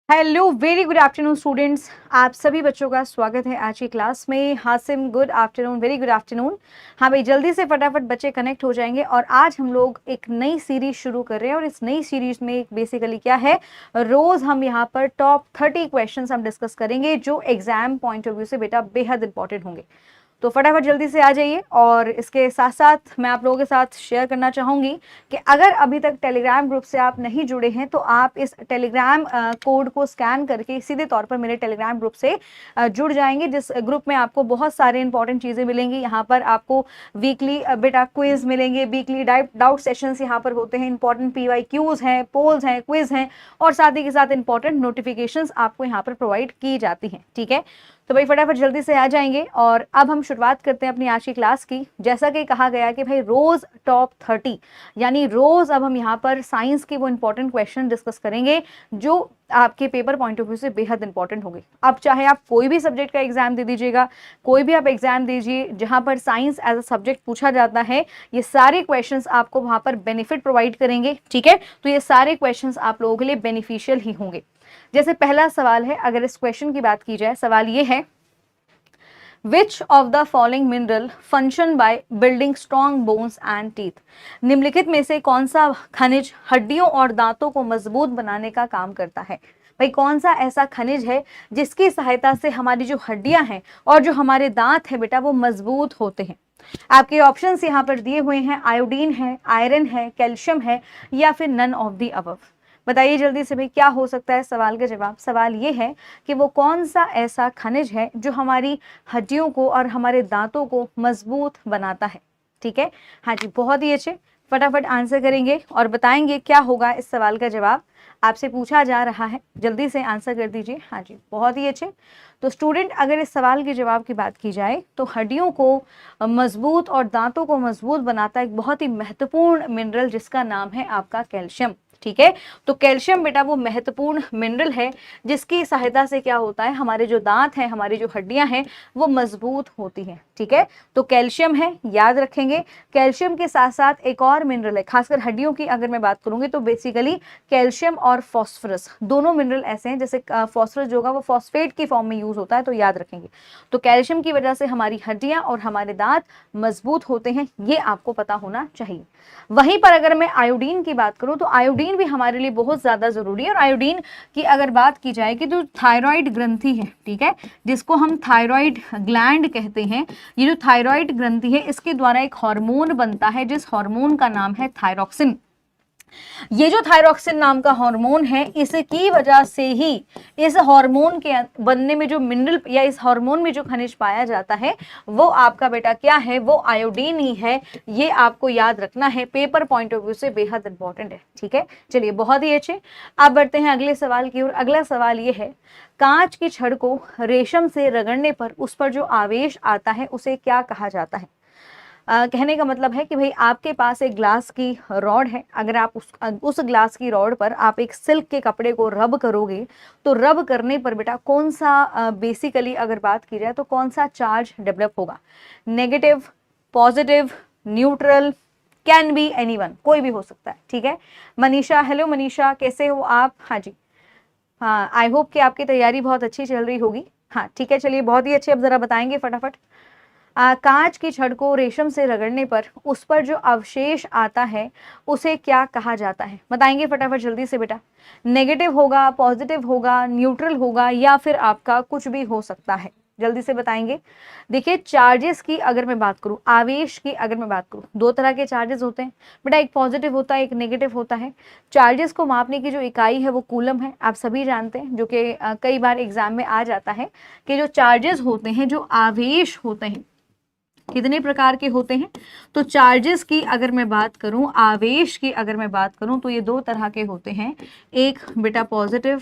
Hello very good afternoon students. आप सभी बच्चों का स्वागत है आज की क्लास में। Hashim good afternoon, very good afternoon. हाँ भाई, जल्दी से फटाफट बच्चे कनेक्ट हो जाएंगे। और आज हम लोग एक नई सीरीज शुरू कर रहे हैं और इस नई सीरीज में बेसिकली क्या है, रोज हम यहाँ पर टॉप 30 क्वेश्चंस हम डिस्कस करेंगे जो एग्जाम पॉइंट ऑफ व्यू से बेटा बेहद इंपॉर्टेंट होंगे। तो फटाफट जल्दी से आ जाइए। और इसके साथ साथ मैं आप लोगों के साथ शेयर करना चाहूँगी कि अगर अभी तक टेलीग्राम ग्रुप से आप नहीं जुड़े हैं तो आप इस टेलीग्राम कोड को स्कैन करके सीधे तौर पर मेरे टेलीग्राम ग्रुप से जुड़ जाएंगे, जिस ग्रुप में आपको बहुत सारे इंपॉर्टेंट चीज़ें मिलेंगी। यहाँ पर आपको वीकली बेटा क्विज मिलेंगे, वीकली डाउट सेशंस यहाँ पर होते हैं, इंपॉर्टेंट PYQs हैं, पोल्स हैं, क्विज हैं और साथ ही के साथ इंपॉर्टेंट नोटिफिकेशंस आपको यहाँ पर प्रोवाइड की जाती हैं। ठीक है, तो भाई फटाफट जल्दी से आ जाएंगे। और अब हम शुरुआत करते हैं अपनी आज की क्लास की। जैसा कि कहा गया कि भाई रोज टॉप 30, यानी रोज अब हम यहाँ पर साइंस के वो इंपॉर्टेंट क्वेश्चन डिस्कस करेंगे जो आपके पेपर पॉइंट ऑफ व्यू से बेहद इंपॉर्टेंट होंगे। अब चाहे आप कोई भी सब्जेक्ट का एग्जाम दे दीजिएगा, कोई भी आप एग्जाम दीजिए जहाँ पर साइंस एज अ सब्जेक्ट पूछा जाता है, ये सारे क्वेश्चंस आपको वहाँ पर बेनिफिट प्रोवाइड करेंगे। ठीक है, तो ये सारे क्वेश्चंस आप लोगों के लिए बेनिफिशियल ही होंगे। जैसे पहला सवाल है, अगर इस क्वेश्चन की बात की जाए, सवाल ये है, Which of the following mineral function by building strong bones and teeth? निम्नलिखित में से कौन सा खनिज हड्डियों और दांतों को मजबूत बनाने का काम करता है? भाई कौन सा ऐसा खनिज है जिसकी सहायता से हमारी जो हड्डियां हैं और जो हमारे दांत है बेटा वो मजबूत होते हैं? आपके ऑप्शंस यहाँ पर दिए हुए हैं, आयोडीन है, आयरन है, कैल्शियम है या फिर नन ऑफ द अबव। बताइए जल्दी से भाई क्या हो सकता है सवाल का जवाब। सवाल ये है कि वो कौन सा ऐसा खनिज है जो हमारी हड्डियों को और हमारे दांतों को मजबूत बनाता है। ठीक है, हाँ जी, बहुत ही अच्छे। फटाफट आंसर करेंगे और बताएंगे क्या होगा इस सवाल का जवाब। आपसे पूछा जा रहा है, जल्दी से आंसर कर दीजिए। हाँ जी, बहुत ही अच्छे। तो स्टूडेंट, अगर इस सवाल के जवाब की बात की जाए तो हड्डियों को मजबूत और दांतों को मजबूत बनाता है एक बहुत ही महत्वपूर्ण मिनरल जिसका नाम है आपका कैल्शियम। ठीक है, तो कैल्शियम बेटा वो महत्वपूर्ण मिनरल है जिसकी सहायता से क्या होता है, हमारे जो दांत हैं, हमारी जो हड्डियां हैं वो मजबूत होती हैं। ठीक है, तो कैल्शियम है, याद रखेंगे। कैल्शियम के साथ साथ एक और मिनरल है, खासकर हड्डियों की अगर मैं बात करूंगी तो बेसिकली कैल्शियम और फॉस्फोरस दोनों मिनरल ऐसे हैं, जैसे फॉस्फोरस जो होगा वो फॉस्फेट की फॉर्म में यूज होता है, तो याद रखेंगे। तो कैल्शियम की वजह से हमारी हड्डियां और हमारे दांत मजबूत होते हैं, ये आपको पता होना चाहिए। वहीं पर अगर मैं आयोडीन की बात करूं तो आयोडीन भी हमारे लिए बहुत ज्यादा जरूरी है। और आयोडीन की अगर बात की जाए कि जो थायराइड ग्रंथि है, ठीक है, जिसको हम थायराइड ग्लैंड कहते हैं, ये जो थायराइड ग्रंथि है इसके द्वारा एक हार्मोन बनता है जिस हार्मोन का नाम है थायरॉक्सिन। ये जो थायरॉक्सिन नाम का हार्मोन है, इसकी वजह से ही इस हार्मोन के बनने में जो मिनरल या इस हार्मोन में जो खनिज पाया जाता है वो आपका बेटा क्या है, वो आयोडीन ही है। ये आपको याद रखना है, पेपर पॉइंट ऑफ व्यू से बेहद इंपॉर्टेंट है। ठीक है, चलिए बहुत ही अच्छे। अब बढ़ते हैं अगले सवाल की ओर। अगला सवाल ये है, कांच की छड़ को रेशम से रगड़ने पर उस पर जो आवेश आता है उसे क्या कहा जाता है? कहने का मतलब है कि भाई आपके पास एक ग्लास की रॉड है, अगर आप उस ग्लास की रॉड पर आप एक सिल्क के कपड़े को रब करोगे तो रब करने पर बेटा कौन सा बेसिकली अगर बात की जाए तो कौन सा चार्ज डेवलप होगा? Negative, positive, neutral, can be anyone, कोई भी हो सकता है। ठीक है, मनीषा, हेलो मनीषा, कैसे हो आप? हाँ जी, हाँ, आई होप कि आपकी तैयारी बहुत अच्छी चल रही होगी। हाँ ठीक है, चलिए बहुत ही अच्छे। अब जरा बताएंगे फटाफट। कांच की छड़ को रेशम से रगड़ने पर उस पर जो अवशेष आता है उसे क्या कहा जाता है? बताएंगे फटाफट जल्दी से बेटा। नेगेटिव होगा, पॉजिटिव होगा, न्यूट्रल होगा या फिर आपका कुछ भी हो सकता है, जल्दी से बताएंगे। देखिए, चार्जेस की अगर मैं बात करूं, आवेश की अगर मैं बात करूं, दो तरह के चार्जेस होते हैं बेटा, एक पॉजिटिव होता है, एक नेगेटिव होता है। चार्जेस को मापने की जो इकाई है वो कूलम है, आप सभी जानते हैं, जो कि कई बार एग्जाम में आ जाता है कि जो चार्जेस होते हैं, जो आवेश होते हैं, कितने प्रकार के होते हैं? तो चार्जेस की अगर मैं बात करूं, आवेश की अगर मैं बात करूं तो ये दो तरह के होते हैं, एक बेटा पॉजिटिव,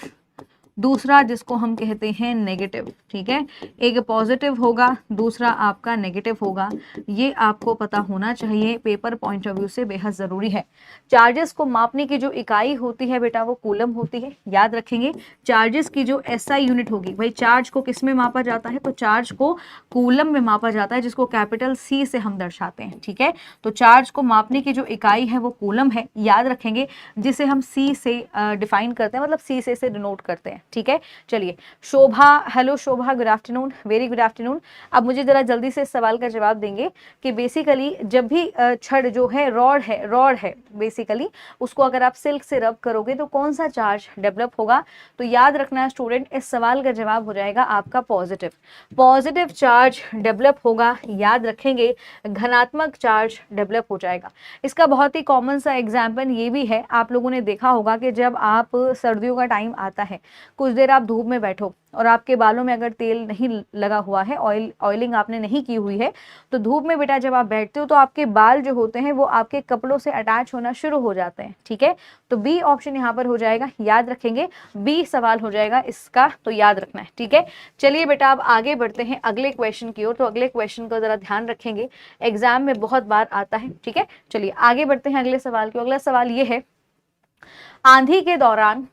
दूसरा जिसको हम कहते हैं नेगेटिव। ठीक है, एक पॉजिटिव होगा, दूसरा आपका नेगेटिव होगा। ये आपको पता होना चाहिए, पेपर पॉइंट ऑफ व्यू से बेहद जरूरी है। चार्जेस को मापने की जो इकाई होती है बेटा वो कूलम होती है, याद रखेंगे। चार्जेस की जो एसआई यूनिट होगी, भाई चार्ज को किस में मापा जाता है? तो चार्ज को कूलम में मापा जाता है, जिसको कैपिटल सी से हम दर्शाते हैं। ठीक है, तो चार्ज को मापने की जो इकाई है वो कूलम है, याद रखेंगे, जिसे हम सी से डिफाइन करते हैं, मतलब सी से डिनोट करते हैं। ठीक है। चलिए Shobha, hello Shobha, good afternoon, very good afternoon. अब मुझे जरा जल्दी से इस सवाल का जवाब देंगे कि बेसिकली जब भी छड़ जो है रॉड है बेसिकली, उसको अगर आप सिल्क से रब करोगे तो कौन सा चार्ज डेवलप होगा? तो याद रखना स्टूडेंट, इस सवाल का जवाब हो जाएगा आपका पॉजिटिव। पॉजिटिव चार्ज डेवलप होगा, याद रखेंगे, धनात्मक चार्ज डेवलप हो जाएगा। इसका बहुत ही कॉमन सा एग्जाम्पल ये भी है, आप लोगों ने देखा होगा कि जब आप सर्दियों का टाइम आता है, कुछ देर आप धूप में बैठो और आपके बालों में अगर तेल नहीं लगा हुआ है, ऑयलिंग आपने नहीं की हुई है, तो धूप में बेटा जब आप बैठते हो तो आपके बाल जो होते हैं वो आपके कपड़ों से अटैच होना शुरू हो जाते हैं, ठीक है। तो बी ऑप्शन यहाँ पर हो जाएगा, याद रखेंगे, बी सवाल हो जाएगा इसका, तो याद रखना है, ठीक है। चलिए बेटा अब आगे बढ़ते हैं अगले क्वेश्चन की ओर। तो अगले क्वेश्चन का जरा ध्यान रखेंगे, एग्जाम में बहुत बार आता है, ठीक है। चलिए आगे बढ़ते हैं अगले सवाल की। अगला सवाल ये है, आंधी के दौरान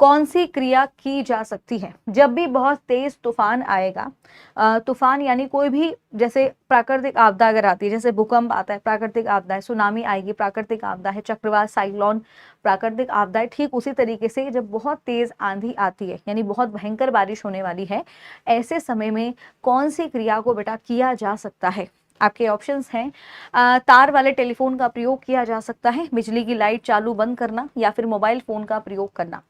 कौन सी क्रिया की जा सकती है? जब भी बहुत तेज तूफान आएगा, तूफान यानी कोई भी जैसे प्राकृतिक आपदा अगर आती है, जैसे भूकंप आता है, प्राकृतिक आपदा है, सुनामी आएगी, प्राकृतिक आपदा है, चक्रवात, साइक्लोन, प्राकृतिक आपदा है, ठीक उसी तरीके से जब बहुत तेज आंधी आती है यानी बहुत भयंकर बारिश होने वाली है, ऐसे समय में कौन सी क्रिया को बेटा किया जा सकता है? आपके ऑप्शंस हैं, तार वाले टेलीफोन का प्रयोग किया जा सकता है, बिजली की लाइट चालू बंद करना, या फिर मोबाइल फोन का प्रयोग करना।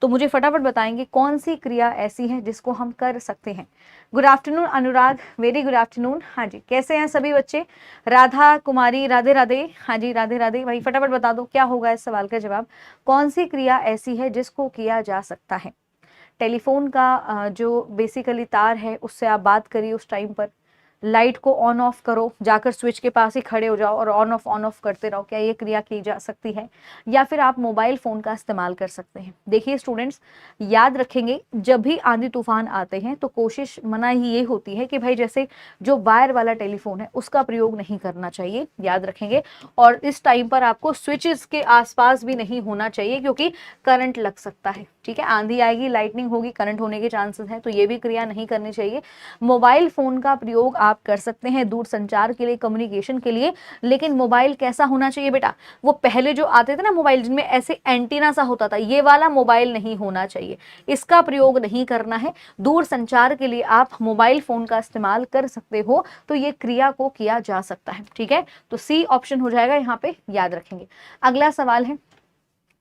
तो मुझे फटाफट बताएंगे कौन सी क्रिया ऐसी है जिसको हम कर सकते हैं। गुड आफ्टरनून अनुराग, वेरी गुड आफ्टरनून। हाँ जी, कैसे हैं सभी बच्चे? राधा कुमारी, राधे राधे। हाँ जी, राधे राधे। भाई फटाफट बता दो क्या होगा इस सवाल का जवाब, कौन सी क्रिया ऐसी है जिसको किया जा सकता है? टेलीफोन का जो बेसिकली तार है उससे आप बात करिए, उस टाइम पर लाइट को ऑन ऑफ करो, जाकर स्विच के पास ही खड़े हो जाओ और ऑन ऑफ करते रहो, क्या ये क्रिया की जा सकती है? या फिर आप मोबाइल फोन का इस्तेमाल कर सकते हैं। देखिए स्टूडेंट्स, याद रखेंगे, जब भी आंधी तूफान आते हैं तो कोशिश मनाही ये होती है कि भाई जैसे जो वायर वाला टेलीफोन है उसका प्रयोग नहीं करना चाहिए, याद रखेंगे। और इस टाइम पर आपको स्विचेस के आसपास भी नहीं होना चाहिए क्योंकि करंट लग सकता है, ठीक है। आंधी आएगी, लाइटनिंग होगी, करंट होने के चांसेस हैं, तो ये भी क्रिया नहीं करनी चाहिए। मोबाइल फोन का प्रयोग आप कर सकते हैं दूर संचार के लिए, कम्युनिकेशन के लिए, लेकिन मोबाइल कैसा होना चाहिए बेटा? वो पहले जो आते थे ना मोबाइल जिनमें ऐसे एंटीना सा होता था, ये वाला मोबाइल नहीं होना चाहिए, इसका प्रयोग नहीं करना है। दूर संचार के लिए आप मोबाइल फोन का इस्तेमाल कर सकते हो, तो ये क्रिया को किया जा सकता है, ठीक है। तो सी ऑप्शन हो जाएगा यहाँ पे, याद रखेंगे। अगला सवाल है,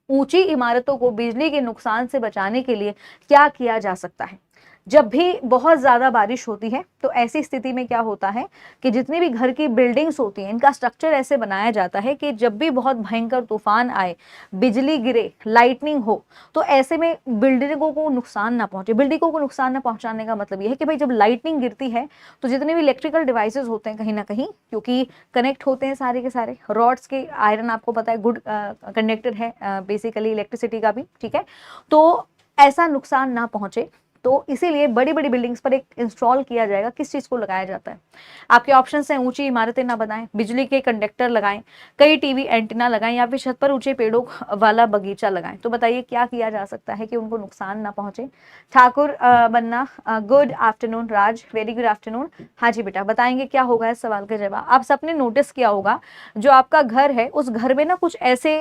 ऊंची इमारतों को बिजली के नुकसान से बचाने के लिए क्या किया जा सकता है? जब भी बहुत ज्यादा बारिश होती है तो ऐसी स्थिति में क्या होता है कि जितनी भी घर की बिल्डिंग्स होती हैं, इनका स्ट्रक्चर ऐसे बनाया जाता है कि जब भी बहुत भयंकर तूफान आए, बिजली गिरे, लाइटनिंग हो, तो ऐसे में बिल्डिंगों को नुकसान ना पहुंचे। बिल्डिंगों को नुकसान ना पहुंचाने का मतलब यह है कि भाई जब लाइटनिंग गिरती है तो जितने भी इलेक्ट्रिकल डिवाइसेज होते हैं कहीं ना कहीं, क्योंकि कनेक्ट होते हैं सारे के सारे रॉड्स के, आयरन आपको पता है गुड कंडक्टर है बेसिकली इलेक्ट्रिसिटी का भी, ठीक है। तो ऐसा नुकसान ना पहुंचे, तो इसीलिए बड़ी बड़ी बिल्डिंग्स पर एक इंस्टॉल किया जाएगा। किस चीज को लगाया जाता है? आपके ऑप्शंस हैं, ऊंची इमारतें ना बनाएं, बिजली के कंडक्टर लगाएं, कई टीवी एंटीना लगाएं, या फिर छत पर ऊंचे पेड़ों वाला बगीचा लगाएं। तो बताइए क्या किया जा सकता है कि उनको नुकसान ना पहुंचे। ठाकुर बन्ना, गुड आफ्टरनून। राज, वेरी गुड आफ्टरनून। हाँ जी बेटा, बताएंगे क्या होगा इस सवाल का जवाब। आप सबने नोटिस किया होगा, जो आपका घर है उस घर में ना कुछ ऐसे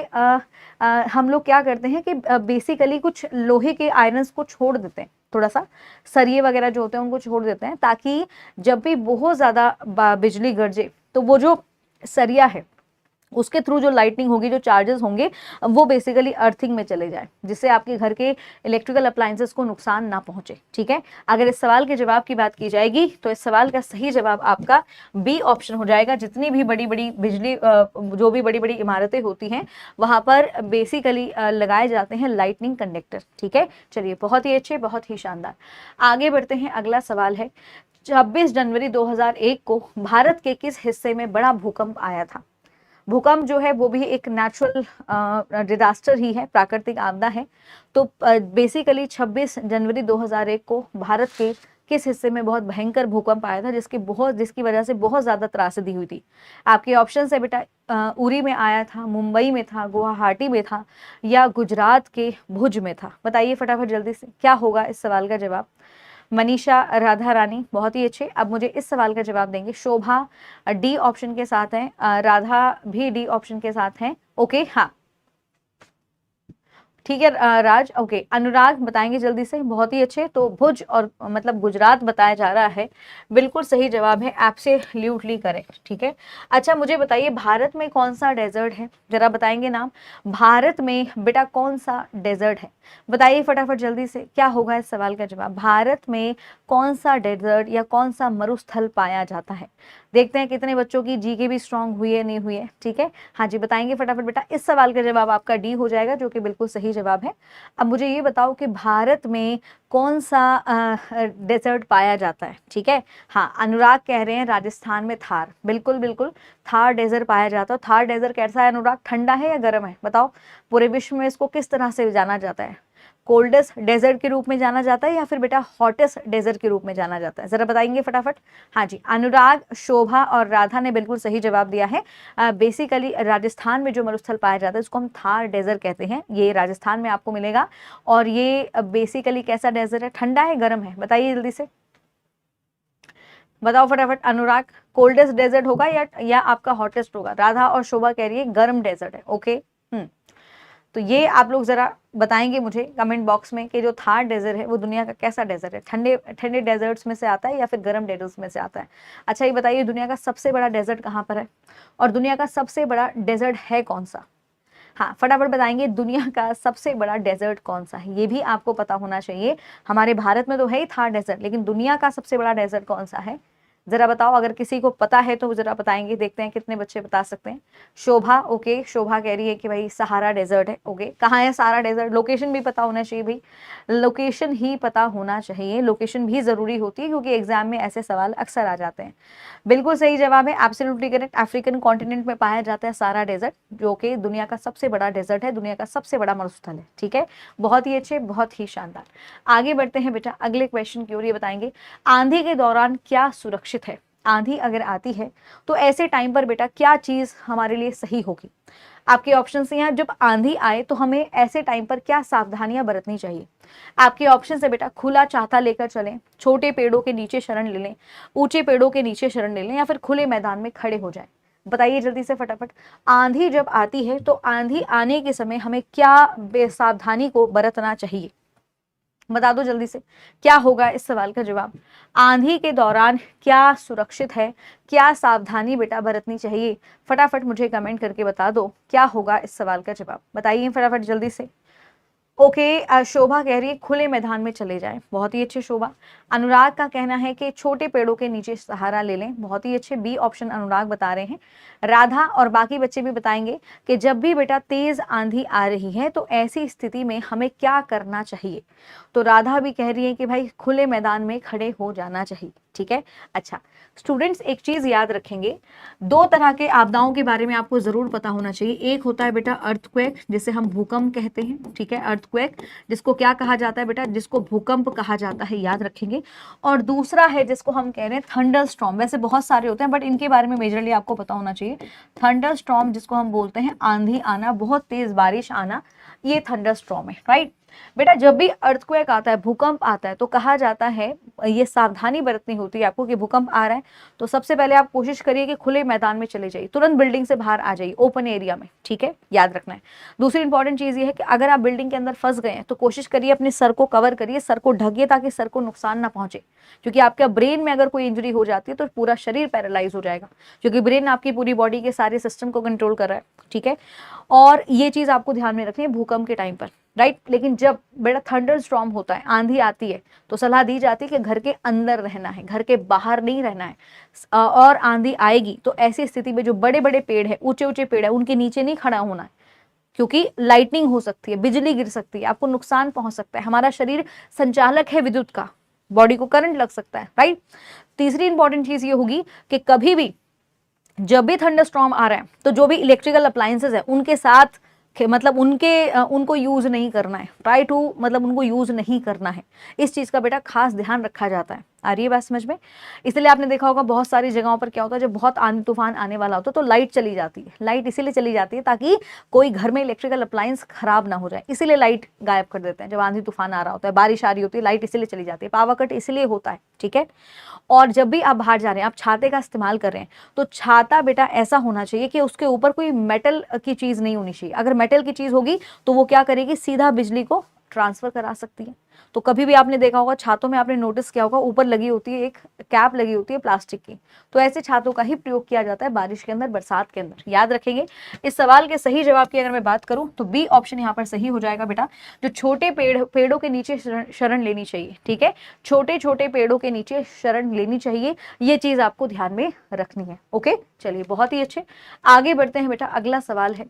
हम लोग क्या करते हैं कि बेसिकली कुछ लोहे के आयरन्स को छोड़ देते हैं, थोड़ा सा सरिये वगैरह जो होते हैं उनको छोड़ देते हैं, ताकि जब भी बहुत ज्यादा बिजली गरजे तो वो जो सरिया है उसके थ्रू जो लाइटनिंग होगी, जो चार्जेस होंगे, वो बेसिकली अर्थिंग में चले जाए, जिससे आपके घर के इलेक्ट्रिकल अप्लायंसेस को नुकसान ना पहुंचे, ठीक है। अगर इस सवाल के जवाब की बात की जाएगी तो इस सवाल का सही जवाब आपका बी ऑप्शन हो जाएगा। जितनी भी बड़ी बड़ी बिजली जो भी बड़ी बड़ी इमारतें होती हैं वहां पर बेसिकली लगाए जाते हैं लाइटनिंग कंडक्टर, ठीक है। चलिए, बहुत ही अच्छे, बहुत ही शानदार। आगे बढ़ते हैं, अगला सवाल है, 26 जनवरी 2001 को भारत के किस हिस्से में बड़ा भूकंप आया था? भूकंप जो है वो भी एक नेचुरल डिजास्टर ही है, प्राकृतिक आपदा है। तो बेसिकली 26 जनवरी 2001 को भारत के किस हिस्से में बहुत भयंकर भूकंप आया था जिसकी वजह से बहुत ज्यादा त्रासदी हुई थी? आपके ऑप्शन है बेटा, उरी में आया था, मुंबई में था, गुवाहाटी में था, या गुजरात के भुज में था। बताइए फटाफट जल्दी से क्या होगा इस सवाल का जवाब। मनीषा, राधा रानी, बहुत ही अच्छे। अब मुझे इस सवाल का जवाब देंगे। शोभा डी ऑप्शन के साथ है, राधा भी डी ऑप्शन के साथ है, ओके, हाँ ठीक है राज, ओके। अनुराग बताएंगे जल्दी से, बहुत ही अच्छे। तो भुज और मतलब गुजरात बताया जा रहा है, बिल्कुल सही जवाब है, एब्सोल्युटली करेक्ट। ठीक है, अच्छा मुझे बताइए भारत में कौन सा डेजर्ट है, जरा बताएंगे नाम। भारत में बेटा कौन सा डेजर्ट है, बताइए फटाफट जल्दी से, क्या होगा इस सवाल का जवाब। भारत में कौन सा डेजर्ट या कौन सा मरुस्थल पाया जाता है। देखते हैं कितने बच्चों की जीके भी स्ट्रांग हुई है नहीं हुई है। ठीक है, हाँ जी बताएंगे फटाफट बेटा। इस सवाल का जवाब आपका डी हो जाएगा, जो कि बिल्कुल सही जवाब है। अब मुझे ये बताओ कि भारत में कौन सा डेजर्ट पाया जाता है। ठीक है, हाँ अनुराग कह रहे हैं राजस्थान में थार, बिल्कुल बिल्कुल थार डेजर्ट पाया जाता है। थार डेजर्ट कैसा है अनुराग, ठंडा है या गर्म है, बताओ। पूरे विश्व में इसको किस तरह से जाना जाता है, कोल्डेस्ट डेजर्ट के रूप में जाना जाता है या फिर बेटा हॉटेस्ट डेजर्ट के रूप में जाना जाता है, जरा बताएंगे फटाफट। हाँ जी, अनुराग, शोभा और राधा ने बिल्कुल सही जवाब दिया है। बेसिकली राजस्थान में जो मरुस्थल पाया जाता है उसको हम थार डेजर्ट कहते हैं, ये राजस्थान में आपको मिलेगा। और ये बेसिकली कैसा डेजर्ट है, ठंडा है गर्म है, बताइए जल्दी से, बताओ फटाफट। अनुराग कोल्डेस्ट डेजर्ट होगा या आपका हॉटेस्ट होगा। राधा और शोभा कह रही है गर्म डेजर्ट है। ओके, तो ये आप लोग जरा बताएंगे मुझे कमेंट बॉक्स में कि जो थार डेजर्ट है वो दुनिया का कैसा डेजर्ट है, ठंडे ठंडे डेजर्ट्स में से आता है या फिर गर्म डेजर्ट्स में से आता है। अच्छा ये बताइए दुनिया का सबसे बड़ा डेजर्ट कहाँ पर है, और दुनिया का सबसे बड़ा डेजर्ट है कौन सा। हाँ फटाफट बताएंगे दुनिया का सबसे बड़ा डेजर्ट कौन सा है, ये भी आपको पता होना चाहिए। हमारे भारत में तो है ही थार डेजर्ट, लेकिन दुनिया का सबसे बड़ा डेजर्ट कौन सा है, जरा बताओ। अगर किसी को पता है तो जरा बताएंगे, देखते हैं कितने बच्चे बता सकते हैं। शोभा, ओके शोभा कह रही है कि भाई सहारा डेजर्ट है। ओके, कहाँ है सहारा डेजर्ट, लोकेशन भी पता होना चाहिए भाई, लोकेशन ही पता होना चाहिए, लोकेशन भी जरूरी होती है क्योंकि एग्जाम में ऐसे सवाल अक्सर आ जाते हैं। बिल्कुल सही जवाब है, एब्सोल्युटली करेक्ट। अफ्रीकन कॉन्टिनेंट में पाया जाता है सहारा डेजर्ट, जो कि दुनिया का सबसे बड़ा डेजर्ट है, दुनिया का सबसे बड़ा मरुस्थल है। ठीक है, बहुत ही अच्छे, बहुत ही शानदार। आगे बढ़ते हैं बेटा अगले क्वेश्चन की ओर। ये बताएंगे आंधी के दौरान क्या सुरक्षित है, आंधी अगर आती है तो ऐसे टाइम पर बेटा क्या चीज हमारे लिए सही होगी। आपके ऑप्शन हैं, जब आंधी आए तो हमें ऐसे टाइम पर क्या सावधानियां बरतनी चाहिए। आपके ऑप्शन है बेटा, खुला छाता लेकर चलें, छोटे पेड़ों के नीचे शरण ले लें, ऊंचे पेड़ों के नीचे शरण ले लें, या फिर खुले मैदान में खड़े हो जाएं। बताइए जल्दी से फटाफट। आंधी जब आती है तो आंधी आने के समय हमें क्या सावधानी को बरतना चाहिए, बता दो जल्दी से, क्या होगा इस सवाल का जवाब। आंधी के दौरान क्या सुरक्षित है, क्या सावधानी बेटा बरतनी चाहिए, फटाफट मुझे कमेंट करके बता दो क्या होगा इस सवाल का जवाब, बताइए फटाफट जल्दी से। ओके, शोभा कह रही है खुले मैदान में चले जाएं, बहुत ही अच्छे शोभा। अनुराग का कहना है कि छोटे पेड़ों के नीचे सहारा ले लें, बहुत ही अच्छे, बी ऑप्शन अनुराग बता रहे हैं। राधा और बाकी बच्चे भी बताएंगे कि जब भी बेटा तेज आंधी आ रही है तो ऐसी स्थिति में हमें क्या करना चाहिए। तो राधा भी कह रही है कि भाई खुले मैदान में खड़े हो जाना चाहिए। ठीक है, अच्छा स्टूडेंट्स एक चीज याद रखेंगे, दो तरह के आपदाओं के बारे में आपको जरूर पता होना चाहिए। एक होता है बेटा अर्थक्वेक, जिसे हम भूकंप कहते हैं। ठीक है, अर्थक्वेक जिसको क्या कहा जाता है बेटा, जिसको भूकंप कहा जाता है, याद रखेंगे। और दूसरा है जिसको हम कह रहे हैं थंडर स्टॉर्म, वैसे बहुत सारे होते हैं बट इनके बारे में मेजरली आपको पता होना चाहिए। थंडर स्टॉर्म जिसको हम बोलते हैं आंधी आना, बहुत तेज बारिश आना, ये थंडर स्टॉर्म है। राइट बेटा, जब भी अर्थक्वेक आता है, भूकंप आता है, तो कहा जाता है, ये सावधानी बरतनी होती है आपको कि भूकंप आ रहा है तो सबसे पहले आप कोशिश करिए कि खुले मैदान में चले जाइए, तुरंत बिल्डिंग से बाहर आ जाइए, ओपन एरिया में। ठीक है, याद रखना है। दूसरी इंपॉर्टेंट चीज ये है कि अगर आप बिल्डिंग के अंदर फंस गए हैं तो कोशिश करिए अपने सर को कवर करिए, सर को ढकिए ताकि सर को नुकसान ना पहुंचे, क्योंकि आपका ब्रेन में अगर कोई इंजरी हो जाती है तो पूरा शरीर पैरालाइज हो जाएगा, क्योंकि ब्रेन आपकी पूरी बॉडी के सारे सिस्टम को कंट्रोल कर रहा है। ठीक है, और ये चीज आपको ध्यान में रखनी है भूकंप के टाइम पर। राइट, लेकिन जब बड़ा थंडर स्टॉर्म होता है, आंधी आती है, तो सलाह दी जाती है कि घर के अंदर रहना है, घर के बाहर नहीं रहना है। और आंधी आएगी तो ऐसी स्थिति में जो बड़े बड़े पेड़ है, ऊंचे ऊंचे पेड़ है, उनके नीचे नहीं खड़ा होना है, क्योंकि लाइटनिंग हो सकती है, बिजली गिर सकती है, आपको नुकसान पहुंच सकता है। हमारा शरीर संचालक है विद्युत का, बॉडी को करंट लग सकता है। राइट, तीसरी इंपॉर्टेंट चीज ये होगी कि कभी भी जब भी थंडर स्टॉर्म आ रहा है तो जो भी इलेक्ट्रिकल अप्लायंसेस है उनके साथ मतलब उनको यूज नहीं करना है, ट्राई टू मतलब उनको यूज नहीं करना है। इस चीज का बेटा खास ध्यान रखा जाता है। आ रही है बात समझ में? इसलिए आपने देखा होगा बहुत सारी जगहों पर क्या होता है, जब बहुत आंधी तूफान आने वाला होता है तो लाइट चली जाती है। लाइट इसीलिए चली जाती है ताकि कोई घर में इलेक्ट्रिकल अप्लायंस खराब ना हो जाए, इसीलिए लाइट गायब कर देते हैं। जब आंधी तूफान आ रहा होता है, बारिश आ रही होती है, लाइट इसीलिए चली जाती है, पावर कट इसलिए होता है, ठीक है। और जब भी आप बाहर जा रहे हैं, आप छाते का इस्तेमाल कर रहे हैं, तो छाता बेटा ऐसा होना चाहिए कि उसके ऊपर कोई मेटल की चीज नहीं होनी चाहिए। अगर मेटल की चीज होगी तो वो क्या करेगी, सीधा बिजली को ट्रांसफर करा सकती है। तो कभी भी आपने देखा होगा छातों में, आपने नोटिस किया होगा ऊपर लगी होती है एक कैप लगी होती है प्लास्टिक की, तो ऐसे छातों का ही प्रयोग किया जाता है बारिश के अंदर, बरसात के अंदर, याद रखेंगे। इस सवाल के सही जवाब की अगर मैं बात करूं तो बी ऑप्शन यहाँ पर सही हो जाएगा बेटा। जो छोटे पेड़ों के नीचे शरण लेनी चाहिए, ठीक है, छोटे छोटे पेड़ों के नीचे शरण लेनी चाहिए, ये चीज आपको ध्यान में रखनी है। ओके, चलिए बहुत ही अच्छे, आगे बढ़ते हैं बेटा। अगला सवाल है,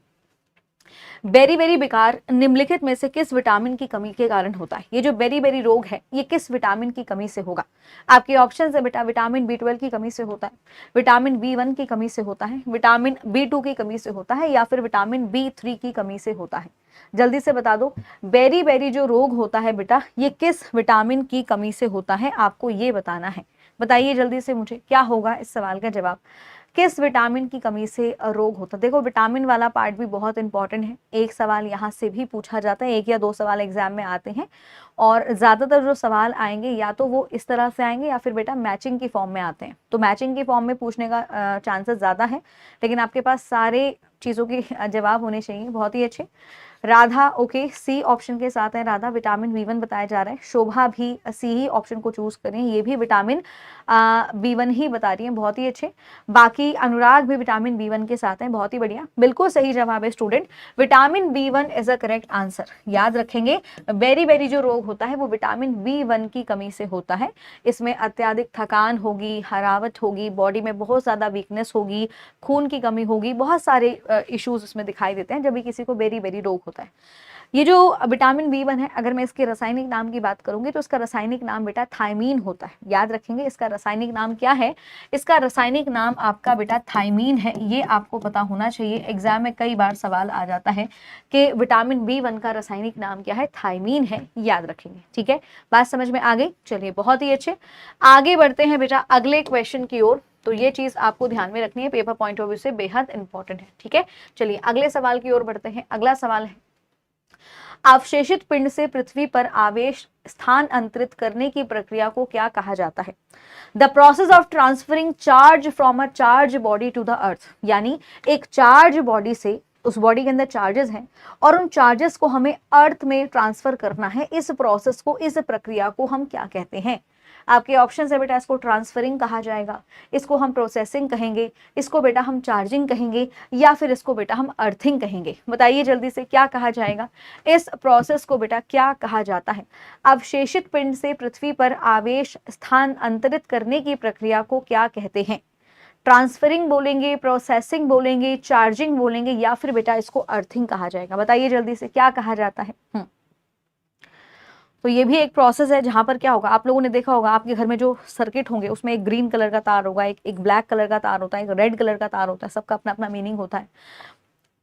बेरी बेरी विकार निम्नलिखित में से किस विटामिन की कमी के कारण होता है? ये जो बेरी बेरी रोग है ये किस विटामिन की कमी से होगा? आपके ऑप्शन है बेटा, विटामिन B12 की कमी से होता है, विटामिन B1 की कमी से होता है, विटामिन B2 की कमी से होता है, या फिर विटामिन B3 की कमी से होता है? जल्दी से बता दो, बेरी बेरी जो रोग होता है बेटा ये किस विटामिन की कमी से होता है, आपको ये बताना है। बताइए जल्दी से मुझे, क्या होगा इस सवाल का जवाब, किस विटामिन की कमी से रोग होता है? देखो विटामिन वाला पार्ट भी बहुत इंपॉर्टेंट है, एक सवाल यहाँ से भी पूछा जाता है, एक या दो सवाल एग्जाम में आते हैं, और ज्यादातर जो सवाल आएंगे या तो वो इस तरह से आएंगे या फिर बेटा मैचिंग की फॉर्म में आते हैं। तो मैचिंग की फॉर्म में पूछने का चांसेस ज्यादा है, लेकिन आपके पास सारे चीजों के जवाब होने चाहिए। बहुत ही अच्छे, राधा ओके, सी ऑप्शन के साथ है राधा, विटामिन B1 बताया जा रहा है। शोभा भी सी ही ऑप्शन को चूज करें, ये भी विटामिन B1 ही बता रही है, बहुत ही अच्छे। बाकी अनुराग भी विटामिन B1 के साथ है, बहुत ही बढ़िया, बिल्कुल सही जवाब है student, vitamin B1 is a correct answer. याद रखेंगे, बेरी बेरी जो रोग होता है वो विटामिन B1 की कमी से होता है। इसमें अत्यधिक थकान होगी, हरावट होगी, बॉडी में बहुत ज्यादा वीकनेस होगी, खून की कमी होगी, बहुत सारे इश्यूज इसमें दिखाई देते हैं जब भी किसी को बेरी बेरी रोग होता है। ये जो विटामिन B1 है, अगर मैं इसके रासायनिक नाम की बात करूंगी तो इसका रासायनिक नाम बेटा थायमीन होता है। याद रखेंगे, इसका रासायनिक नाम क्या है, इसका रासायनिक नाम आपका बेटा थायमीन है, ये आपको पता होना चाहिए। एग्जाम में कई बार सवाल आ जाता है कि विटामिन B1 का रासायनिक नाम क्या है, थायमीन है, याद रखेंगे, ठीक है। बात समझ में आ गई? चलिए बहुत ही अच्छे, आगे बढ़ते हैं बेटा अगले क्वेश्चन की ओर। तो ये चीज आपको ध्यान में रखनी है, पेपर पॉइंट ऑफ व्यू से बेहद इंपॉर्टेंट है, ठीक है। चलिए अगले सवाल की ओर बढ़ते हैं। अगला सवाल है, अवशेषित पिंड से पृथ्वी पर आवेश स्थानांतरित करने की प्रक्रिया को क्या कहा जाता है? The process of transferring charge from a charge body to the earth, यानी एक चार्ज बॉडी से, उस बॉडी के अंदर चार्जेस हैं और उन चार्जेस को हमें अर्थ में ट्रांसफर करना है, इस प्रोसेस को, इस प्रक्रिया को हम क्या कहते हैं? आपके ऑप्शन है बेटा, इसको ट्रांसफरिंग कहा जाएगा, इसको हम प्रोसेसिंग कहेंगे, इसको बेटा हम चार्जिंग कहेंगे, या फिर इसको बेटा हम अर्थिंग कहेंगे? बताइए जल्दी से, क्या कहा जाएगा? इस प्रोसेस को बेटा क्या कहा जाता है? अवशेषित पिंड से पृथ्वी पर आवेश स्थानांतरित करने की प्रक्रिया को क्या कहते हैं? ट्रांसफरिंग बोलेंगे, प्रोसेसिंग बोलेंगे, चार्जिंग बोलेंगे, या फिर बेटा इसको अर्थिंग कहा जाएगा? बताइए जल्दी से, क्या कहा जाता है? तो ये भी एक प्रोसेस है जहां पर क्या होगा, आप लोगों ने देखा होगा आपके घर में जो सर्किट होंगे उसमें एक ग्रीन कलर का तार होगा, एक ब्लैक कलर का तार होता है, एक रेड कलर का तार होता है, सबका अपना अपना मीनिंग होता है।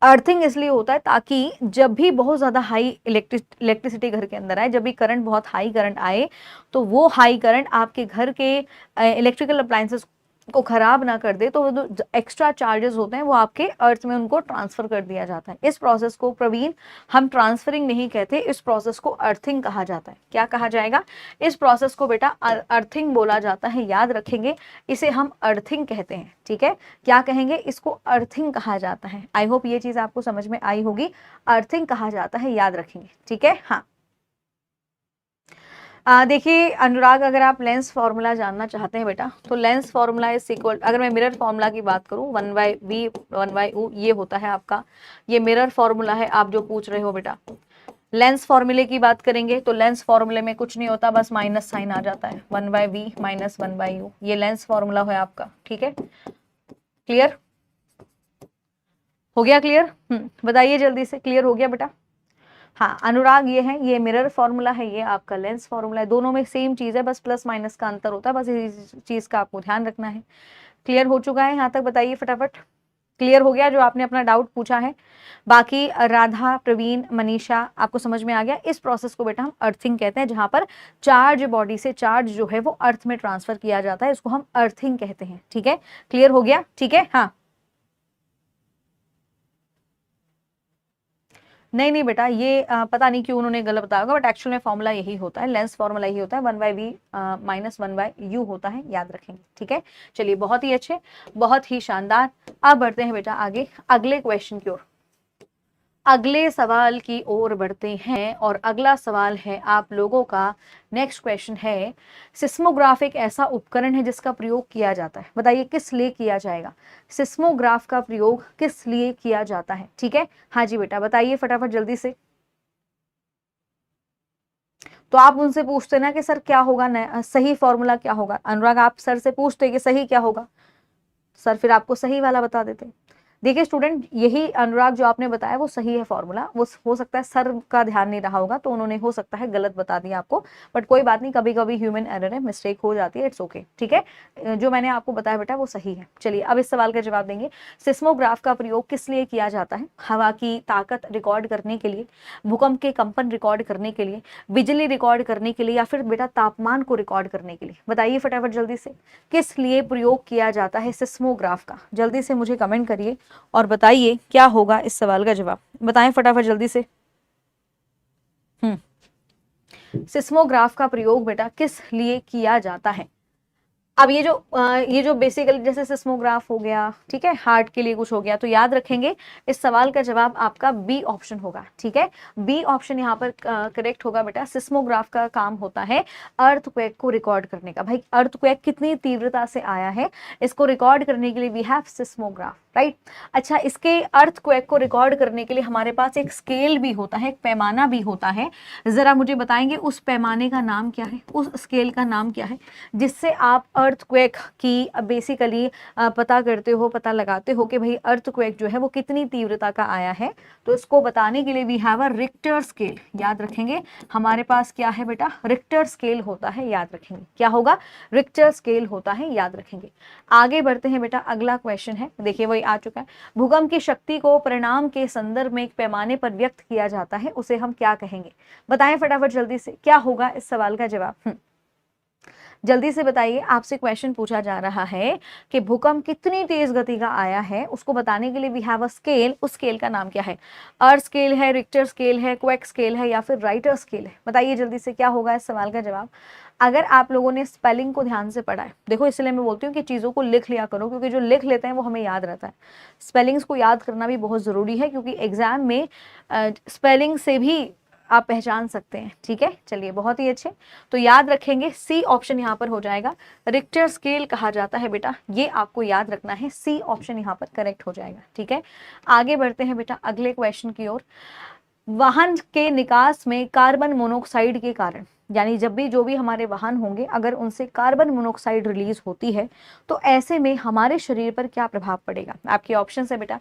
अर्थिंग इसलिए होता है ताकि जब भी बहुत ज्यादा हाई इलेक्ट्रिसिटी घर के अंदर आए, जब भी करंट, बहुत हाई करंट आए, तो वो हाई करंट आपके घर के इलेक्ट्रिकल अप्लायंसेस को खराब ना कर दे, तो वो जो एक्स्ट्रा चार्जेस होते हैं वो आपके अर्थ में उनको ट्रांसफर कर दिया जाता है। इस प्रोसेस को प्रवीण हम ट्रांसफरिंग नहीं कहते, इस प्रोसेस को अर्थिंग कहा जाता है। क्या कहा जाएगा? इस प्रोसेस को बेटा अर्थिंग बोला जाता है, याद रखेंगे, इसे हम अर्थिंग कहते हैं, ठीक है। क्या कहेंगे? इसको अर्थिंग कहा जाता है। आई होप ये चीज आपको समझ में आई होगी, अर्थिंग कहा जाता है, याद रखेंगे, ठीक है। हाँ देखिए अनुराग, अगर आप लेंस फॉर्मूला जानना चाहते हैं बेटा, तो लेंस फॉर्मूला इज इक्वल, अगर मैं मिरर फॉर्मूला की बात करूं, 1/v 1/u ये होता है आपका, ये मिरर फॉर्मूला है आप जो पूछ रहे हो बेटा। लेंस फॉर्मूले की बात करेंगे तो लेंस फॉर्मूले में कुछ नहीं होता, बस माइनस साइन आ जाता है, 1/v माइनस 1/u, ये लेंस फॉर्मूला है आपका, ठीक है। क्लियर हो गया? क्लियर? बताइए जल्दी से, क्लियर हो गया बेटा? हाँ अनुराग, ये है, ये मिरर फॉर्मूला है, ये आपका लेंस फॉर्मूला है, दोनों में सेम चीज है, बस प्लस माइनस का अंतर होता है, बस इस चीज का आपको ध्यान रखना है। क्लियर हो चुका है यहाँ तक? बताइए फटाफट। क्लियर हो गया जो आपने अपना डाउट पूछा है? बाकी राधा, प्रवीण, मनीषा, आपको समझ में आ गया? इस प्रोसेस को बेटा हम अर्थिंग कहते हैं, जहां पर चार्ज बॉडी से चार्ज जो है वो अर्थ में ट्रांसफर किया जाता है, इसको हम अर्थिंग कहते हैं। ठीक है, क्लियर हो गया? ठीक है, हाँ। नहीं नहीं बेटा, ये पता नहीं क्यों उन्होंने गलत बताया होगा, बट एक्चुअल में फॉर्मूला यही होता है, लेंस फॉर्मूला यही होता है, 1/v माइनस 1/u होता है, याद रखेंगे। ठीक है, चलिए बहुत ही अच्छे, बहुत ही शानदार। अब बढ़ते हैं बेटा आगे अगले क्वेश्चन की ओर, अगले सवाल की ओर बढ़ते हैं। और अगला सवाल है आप लोगों का, नेक्स्ट क्वेश्चन है, सिस्मोग्राफ एक ऐसा उपकरण है जिसका प्रयोग किया जाता है, बताइए किस लिए किया जाएगा? सिस्मोग्राफ का प्रयोग किस लिए किया जाता है? ठीक है, हाँ जी बेटा बताइए फटाफट जल्दी से। तो आप उनसे पूछते ना कि सर क्या होगा, सही फॉर्मूला क्या होगा? अनुराग आप सर से पूछते कि सही क्या होगा, सर फिर आपको सही वाला बता देते। देखिए स्टूडेंट, यही अनुराग जो आपने बताया वो सही है फॉर्मूला, वो हो सकता है सर का ध्यान नहीं रहा होगा तो उन्होंने हो सकता है गलत बता दिया आपको, बट कोई बात नहीं, कभी कभी ह्यूमन एरर है, मिस्टेक हो जाती है, इट्स ओके। ठीक है, जो मैंने आपको बताया बेटा वो सही है। चलिए अब इस सवाल का जवाब देंगे, सिस्मोग्राफ का प्रयोग किस लिए किया जाता है? हवा की ताकत रिकॉर्ड करने के लिए, भूकंप के कंपन रिकॉर्ड करने के लिए, बिजली रिकॉर्ड करने के लिए, या फिर बेटा तापमान को रिकॉर्ड करने के लिए? बताइए फटाफट जल्दी से, किस लिए प्रयोग किया जाता है सिस्मोग्राफ का? जल्दी से मुझे कमेंट करिए और बताइए क्या होगा इस सवाल का जवाब, बताएं फटाफट जल्दी से। सिस्मोग्राफ का प्रयोग बेटा किस लिए किया जाता है? अब ये जो बेसिकली जैसे सिस्मोग्राफ हो गया, ठीक है, हार्ट के लिए कुछ हो गया, तो याद रखेंगे इस सवाल का जवाब आपका बी ऑप्शन होगा। ठीक है, बी ऑप्शन यहाँ पर करेक्ट होगा बेटा। सिस्मोग्राफ का काम होता है अर्थक्वेक को रिकॉर्ड करने का। भाई अर्थक्वेक कितनी तीव्रता से आया है, इसको रिकॉर्ड करने के लिए वी हैव सिस्मोग्राफ, राइट। अच्छा, इसके अर्थक्वेक को रिकॉर्ड करने के लिए हमारे पास एक स्केल भी होता है, एक पैमाना भी होता है। जरा मुझे बताएंगे उस पैमाने का नाम क्या है, उस स्केल का नाम क्या है, जिससे आप अर्थक्वेक की बेसिकली पता करते हो, पता लगाते हो कि भाई अर्थक्वेक जो है वो कितनी तीव्रता का आया है। तो इसको बताने के लिए we have a Richter scale, याद रखेंगे हमारे पास क्या है बेटा, रिक्टर स्केल होता है, याद रखेंगे क्या होगा, रिक्टर स्केल होता है, याद रखेंगे। आगे बढ़ते हैं बेटा, अगला क्वेश्चन है, देखिए वही आ चुका है, भूकंप की शक्ति को परिणाम के संदर्भ में एक पैमाने पर व्यक्त किया जाता है, उसे हम क्या कहेंगे? बताएं फटाफट जल्दी से, क्या होगा इस सवाल का जवाब? जल्दी से बताइए, आपसे क्वेश्चन पूछा जा रहा है कि भूकंप कितनी तेज गति का आया है, उसको बताने के लिए वी हैव अ स्केल, उस स्केल का नाम क्या है? अर्थ स्केल है, रिक्टर स्केल है, क्वेक स्केल है, या फिर राइटर स्केल है? बताइए जल्दी से क्या होगा इस सवाल का जवाब। अगर आप लोगों ने स्पेलिंग को ध्यान से पढ़ा है, देखो इसलिए मैं बोलती हूँ कि चीज़ों को लिख लिया करो, क्योंकि जो लिख लेते हैं वो हमें याद रहता है। स्पेलिंग्स को याद करना भी बहुत ज़रूरी है, क्योंकि एग्जाम में स्पेलिंग से भी आप पहचान सकते हैं। ठीक है, चलिए बहुत ही अच्छे, तो याद रखेंगे सी ऑप्शन यहाँ पर हो जाएगा, रिक्टर स्केल कहा जाता है बेटा, ये आपको याद रखना है, सी ऑप्शन यहाँ पर करेक्ट हो जाएगा। ठीक है, आगे बढ़ते हैं बेटा अगले क्वेश्चन की ओर। वाहन के निकास में कार्बन मोनोऑक्साइड के कारण, यानी जब भी जो भी हमारे वाहन होंगे अगर उनसे कार्बन मोनोऑक्साइड रिलीज होती है तो ऐसे में हमारे शरीर पर क्या प्रभाव पड़ेगा? आपके ऑप्शन है बेटा,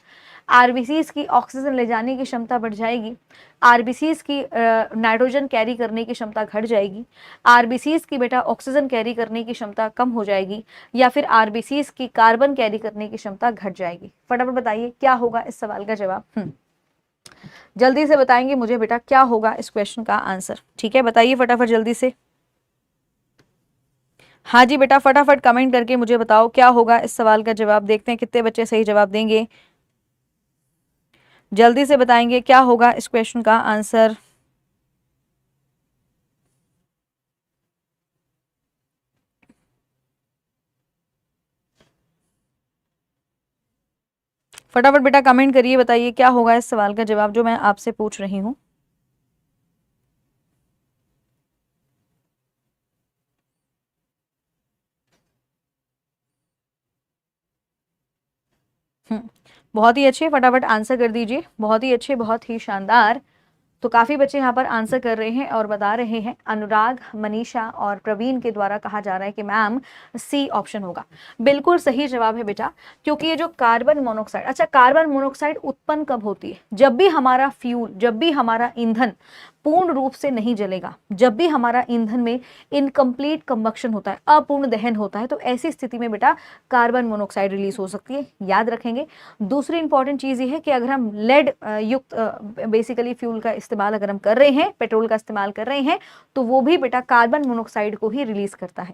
आरबीसीज की ऑक्सीजन ले जाने की क्षमता बढ़ जाएगी, आरबीसीज की नाइट्रोजन कैरी करने की क्षमता घट जाएगी, आरबीसीज की बेटा ऑक्सीजन कैरी करने की क्षमता कम हो जाएगी, या फिर आरबीसीज की कार्बन कैरी करने की क्षमता घट जाएगी? फटाफट बताइए क्या होगा इस सवाल का जवाब। जल्दी से बताएंगे मुझे बेटा क्या होगा इस क्वेश्चन का आंसर। ठीक है, बताइए फटाफट जल्दी से। हाँ जी बेटा, फटाफट कमेंट करके मुझे बताओ क्या होगा इस सवाल का जवाब, देखते हैं कितने बच्चे सही जवाब देंगे। जल्दी से बताएंगे क्या होगा इस क्वेश्चन का आंसर। फटाफट बेटा कमेंट करिए, बताइए क्या होगा इस सवाल का जवाब जो मैं आपसे पूछ रही हूँ। बहुत ही अच्छे, फटाफट आंसर कर दीजिए, बहुत ही अच्छे, बहुत ही शानदार। तो काफी बच्चे यहाँ पर आंसर कर रहे हैं और बता रहे हैं। अनुराग, मनीषा और प्रवीण के द्वारा कहा जा रहा है कि मैम सी ऑप्शन होगा। बिल्कुल सही जवाब है बेटा, क्योंकि ये जो कार्बन मोनोऑक्साइड, अच्छा कार्बन मोनोऑक्साइड उत्पन्न कब होती है? जब भी हमारा फ्यूल, जब भी हमारा ईंधन पूर्ण रूप से नहीं जलेगा, जब भी हमारा ईंधन में इनकम्प्लीट कंबक्शन होता है, अपूर्ण दहन होता है, तो ऐसी स्थिति में बेटा कार्बन मोनोऑक्साइड रिलीज हो सकती है, याद रखेंगे। दूसरी इंपॉर्टेंट चीज ये है कि अगर हम लेड युक्त बेसिकली फ्यूल का इस्तेमाल अगर हम कर रहे हैं, पेट्रोल का इस्तेमाल कर रहे हैं, तो वो भी बेटा कार्बन मोनोऑक्साइड को ही रिलीज करता है।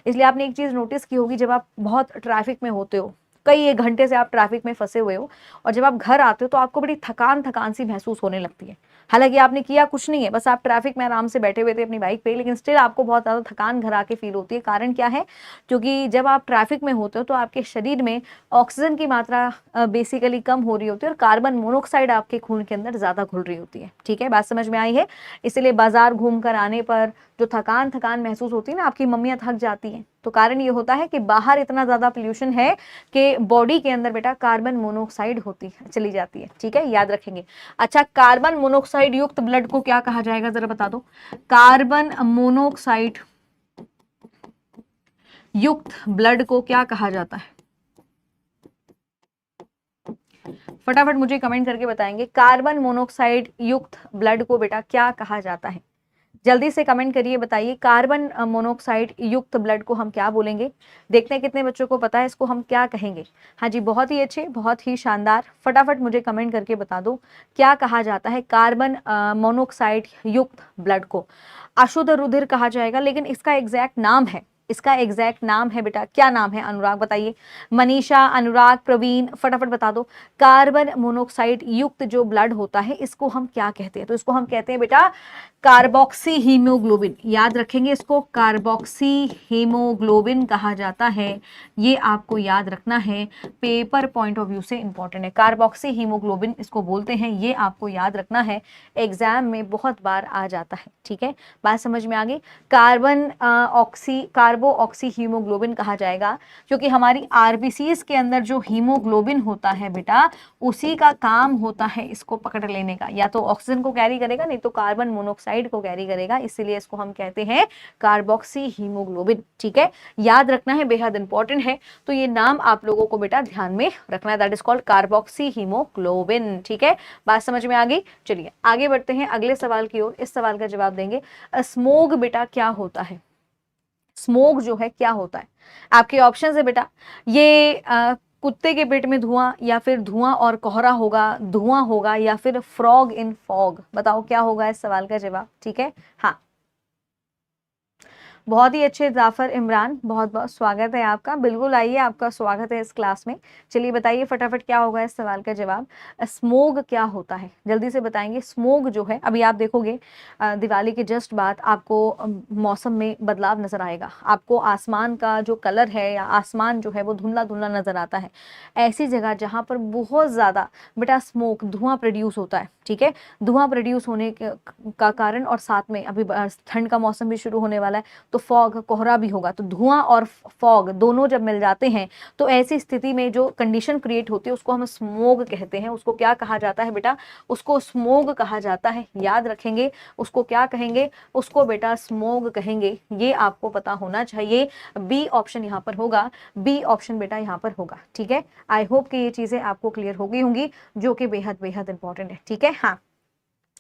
इसलिए आपने एक चीज नोटिस की होगी, जब आप बहुत ट्रैफिक में होते हो, कई एक घंटे से आप ट्रैफिक में फंसे हुए हो, और जब आप घर आते हो तो आपको बड़ी थकान थकान सी महसूस होने लगती है। हालांकि आपने किया कुछ नहीं है, बस आप ट्रैफिक में आराम से बैठे हुए थे अपनी बाइक पे, लेकिन स्टिल आपको बहुत ज़्यादा थकान घर आके फील होती है। कारण क्या है? क्योंकि जब आप ट्रैफिक में होते हो तो आपके शरीर में ऑक्सीजन की मात्रा बेसिकली कम हो रही होती है और कार्बन मोनोऑक्साइड आपके खून के अंदर ज़्यादा घुल रही होती है। ठीक है, बात समझ में आई है? इसलिए बाजार घूम कर आने पर जो थकान थकान महसूस होती है ना, आपकी मम्मियाँ थक जाती हैं, तो कारण ये होता है कि बाहर इतना ज़्यादा पोल्यूशन है कि बॉडी के अंदर बेटा कार्बन मोनोऑक्साइड चली जाती है। ठीक है, याद रखेंगे। अच्छा, कार्बन मोनोऑक्साइड युक्त ब्लड को क्या कहा जाएगा, जरा बता दो। कार्बन मोनोऑक्साइड युक्त ब्लड को क्या कहा जाता है? फटाफट मुझे कमेंट करके बताएंगे, कार्बन मोनोऑक्साइड युक्त ब्लड को बेटा क्या कहा जाता है? जल्दी से कमेंट करिए, बताइए कार्बन मोनोऑक्साइड युक्त ब्लड को हम क्या बोलेंगे। देखते हैं कितने बच्चों को पता है इसको हम क्या कहेंगे। हाँ जी, बहुत ही अच्छे, बहुत ही शानदार। फटाफट मुझे कमेंट करके बता दो क्या कहा जाता है कार्बन मोनोऑक्साइड युक्त ब्लड को। अशुद्ध रुधिर कहा जाएगा, लेकिन इसका एग्जैक्ट नाम है, इसका एग्जैक्ट नाम है बेटा, क्या नाम है? अनुराग बताइए, मनीषा, अनुराग, प्रवीण, फटाफट बता दो। कार्बन मोनोऑक्साइड युक्त जो ब्लड होता है इसको हम क्या कहते हैं? तो इसको हम कहते हैं बेटा कार्बोक्सी हीमोग्लोबिन। याद रखेंगे इसको, कार्बोक्सी हीमोग्लोबिन कहा जाता है। ये आपको याद रखना है, पेपर पॉइंट ऑफ व्यू से इंपॉर्टेंट है। कार्बोक्सी हीमोग्लोबिन इसको बोलते हैं, ये आपको याद रखना है, एग्जाम में बहुत बार आ जाता है। ठीक है, बात समझ में आ गई। कार्बो ऑक्सी हीमोग्लोबिन कहा जाएगा, क्योंकि हमारी आरबीसीज के अंदर जो हीमोग्लोबिन होता है बेटा, उसी का काम होता है इसको पकड़ लेने का, या तो ऑक्सीजन को कैरी करेगा, नहीं तो कार्बन मोनोऑक्साइड को कैरी करेगा, इसीलिए इसको हम कहते हैं कार्बोक्सी हीमोग्लोबिन। ठीक है, याद रखना है, बेहद इंपॉर्टेंट है, तो ये नाम आप लोगों को बेटा ध्यान में रखना है, that is called carboxy haemoglobin. ठीक है, बात समझ में आ गई। चलिए आगे बढ़ते हैं अगले सवाल की ओर। इस सवाल का जवाब देंगे, स्मोग बेटा क्या होता है? स्मोग जो है क्या होता है? आपके ऑप्शन है बेटा, ये कुत्ते के पेट में धुआं, या फिर धुआं और कोहरा होगा, धुआं होगा, या फिर फ्रॉग इन फॉग। बताओ क्या होगा इस सवाल का जवाब। ठीक है, हाँ, बहुत ही अच्छे जाफर इमरान, बहुत बहुत स्वागत है आपका। बिल्कुल आइए, आपका स्वागत है इस क्लास में। चलिए बताइए फटाफट क्या होगा इस सवाल का जवाब। स्मोग क्या होता है, जल्दी से बताएंगे। स्मोग जो है, अभी आप देखोगे दिवाली के जस्ट बाद आपको मौसम में बदलाव नजर आएगा, आपको आसमान का जो कलर है या आसमान जो है वो धुंधला धुंधला नजर आता है। ऐसी जगह जहाँ पर बहुत ज़्यादा बेटा स्मोक, धुआं प्रोड्यूस होता है। ठीक है, धुआं प्रोड्यूस होने का कारण, और साथ में अभी ठंड का मौसम भी शुरू होने वाला है, तो फॉग, कोहरा भी होगा, तो धुआं और फॉग दोनों जब मिल जाते हैं तो ऐसी स्थिति में जो कंडीशन क्रिएट होती है उसको हम स्मोग कहते हैं। उसको क्या कहा जाता है बेटा? उसको स्मोग कहा जाता है। याद रखेंगे, उसको क्या कहेंगे? उसको बेटा स्मोग कहेंगे। ये आपको पता होना चाहिए। बी ऑप्शन यहाँ पर होगा, बी ऑप्शन बेटा यहाँ पर होगा। ठीक है, आई होप कि ये चीजें आपको क्लियर हो गई होंगी, जो कि बेहद बेहद इंपॉर्टेंट है। ठीक है, हाँ,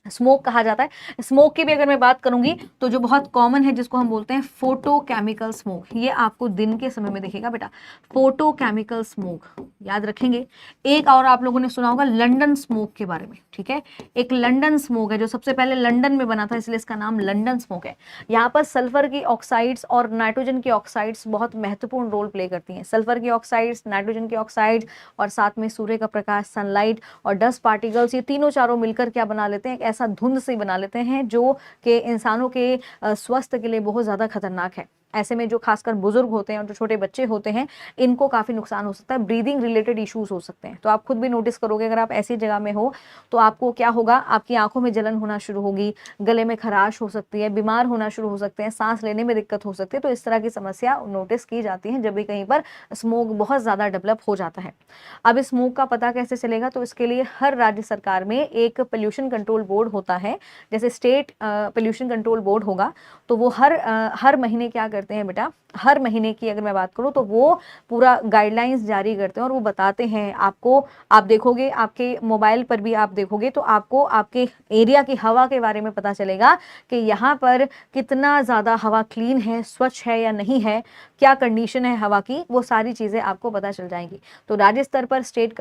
स्मोक कहा जाता है। स्मोक की भी अगर मैं बात करूंगी तो जो बहुत कॉमन है, जिसको हम बोलते हैं फोटोकेमिकल स्मोक, ये आपको दिन के समय में दिखेगा बेटा, फोटोकेमिकल स्मोक। याद रखेंगे। एक और आप लोगों ने सुना होगा लंदन स्मोक के बारे में। ठीक है, एक लंदन स्मोक है जो सबसे पहले लंदन में बना था, इसलिए इसका नाम लंदन स्मोक है। यहाँ पर सल्फर की ऑक्साइड्स और नाइट्रोजन की ऑक्साइड्स बहुत महत्वपूर्ण रोल प्ले करती हैं। सल्फर की ऑक्साइड्स, नाइट्रोजन की ऑक्साइड, और साथ में सूर्य का प्रकाश, सनलाइट और डस्ट पार्टिकल्स, ये तीनों चारों मिलकर क्या बना लेते हैं? ऐसा धुंध से बना लेते हैं जो कि इंसानों के स्वास्थ्य के लिए बहुत ज़्यादा खतरनाक है। ऐसे में जो खासकर बुजुर्ग होते हैं और जो छोटे बच्चे होते हैं, इनको काफ़ी नुकसान हो सकता है, ब्रीदिंग रिलेटेड इश्यूज हो सकते हैं। तो आप खुद भी नोटिस करोगे, अगर आप ऐसी जगह में हो तो आपको क्या होगा, आपकी आंखों में जलन होना शुरू होगी, गले में खराश हो सकती है, बीमार होना शुरू हो सकते हैं, सांस लेने में दिक्कत हो सकती है। तो इस तरह की समस्या नोटिस की जाती है जब भी कहीं पर स्मोक बहुत ज़्यादा डेवलप हो जाता है। अब इस स्मोक का पता कैसे चलेगा, तो इसके लिए हर राज्य सरकार में एक पोल्यूशन कंट्रोल बोर्ड होता है। जैसे स्टेट पोल्यूशन कंट्रोल बोर्ड होगा, तो वो हर महीने क्या करते हैं बेटा, हर महीने की अगर मैं बात करूं तो वो पूरा गाइडलाइंस जारी करते हैं और वो बताते हैं आपको। आप देखोगे, आपके मोबाइल पर भी आप देखोगे तो आपको आपके एरिया की हवा के बारे में पता चलेगा कि यहाँ पर कितना ज़्यादा हवा क्लीन है, स्वच्छ है या नहीं है, क्या कंडीशन है हवा की, वो सारी चीज़ें आपको पता चल जाएंगी। तो राज्य स्तर पर स्टेट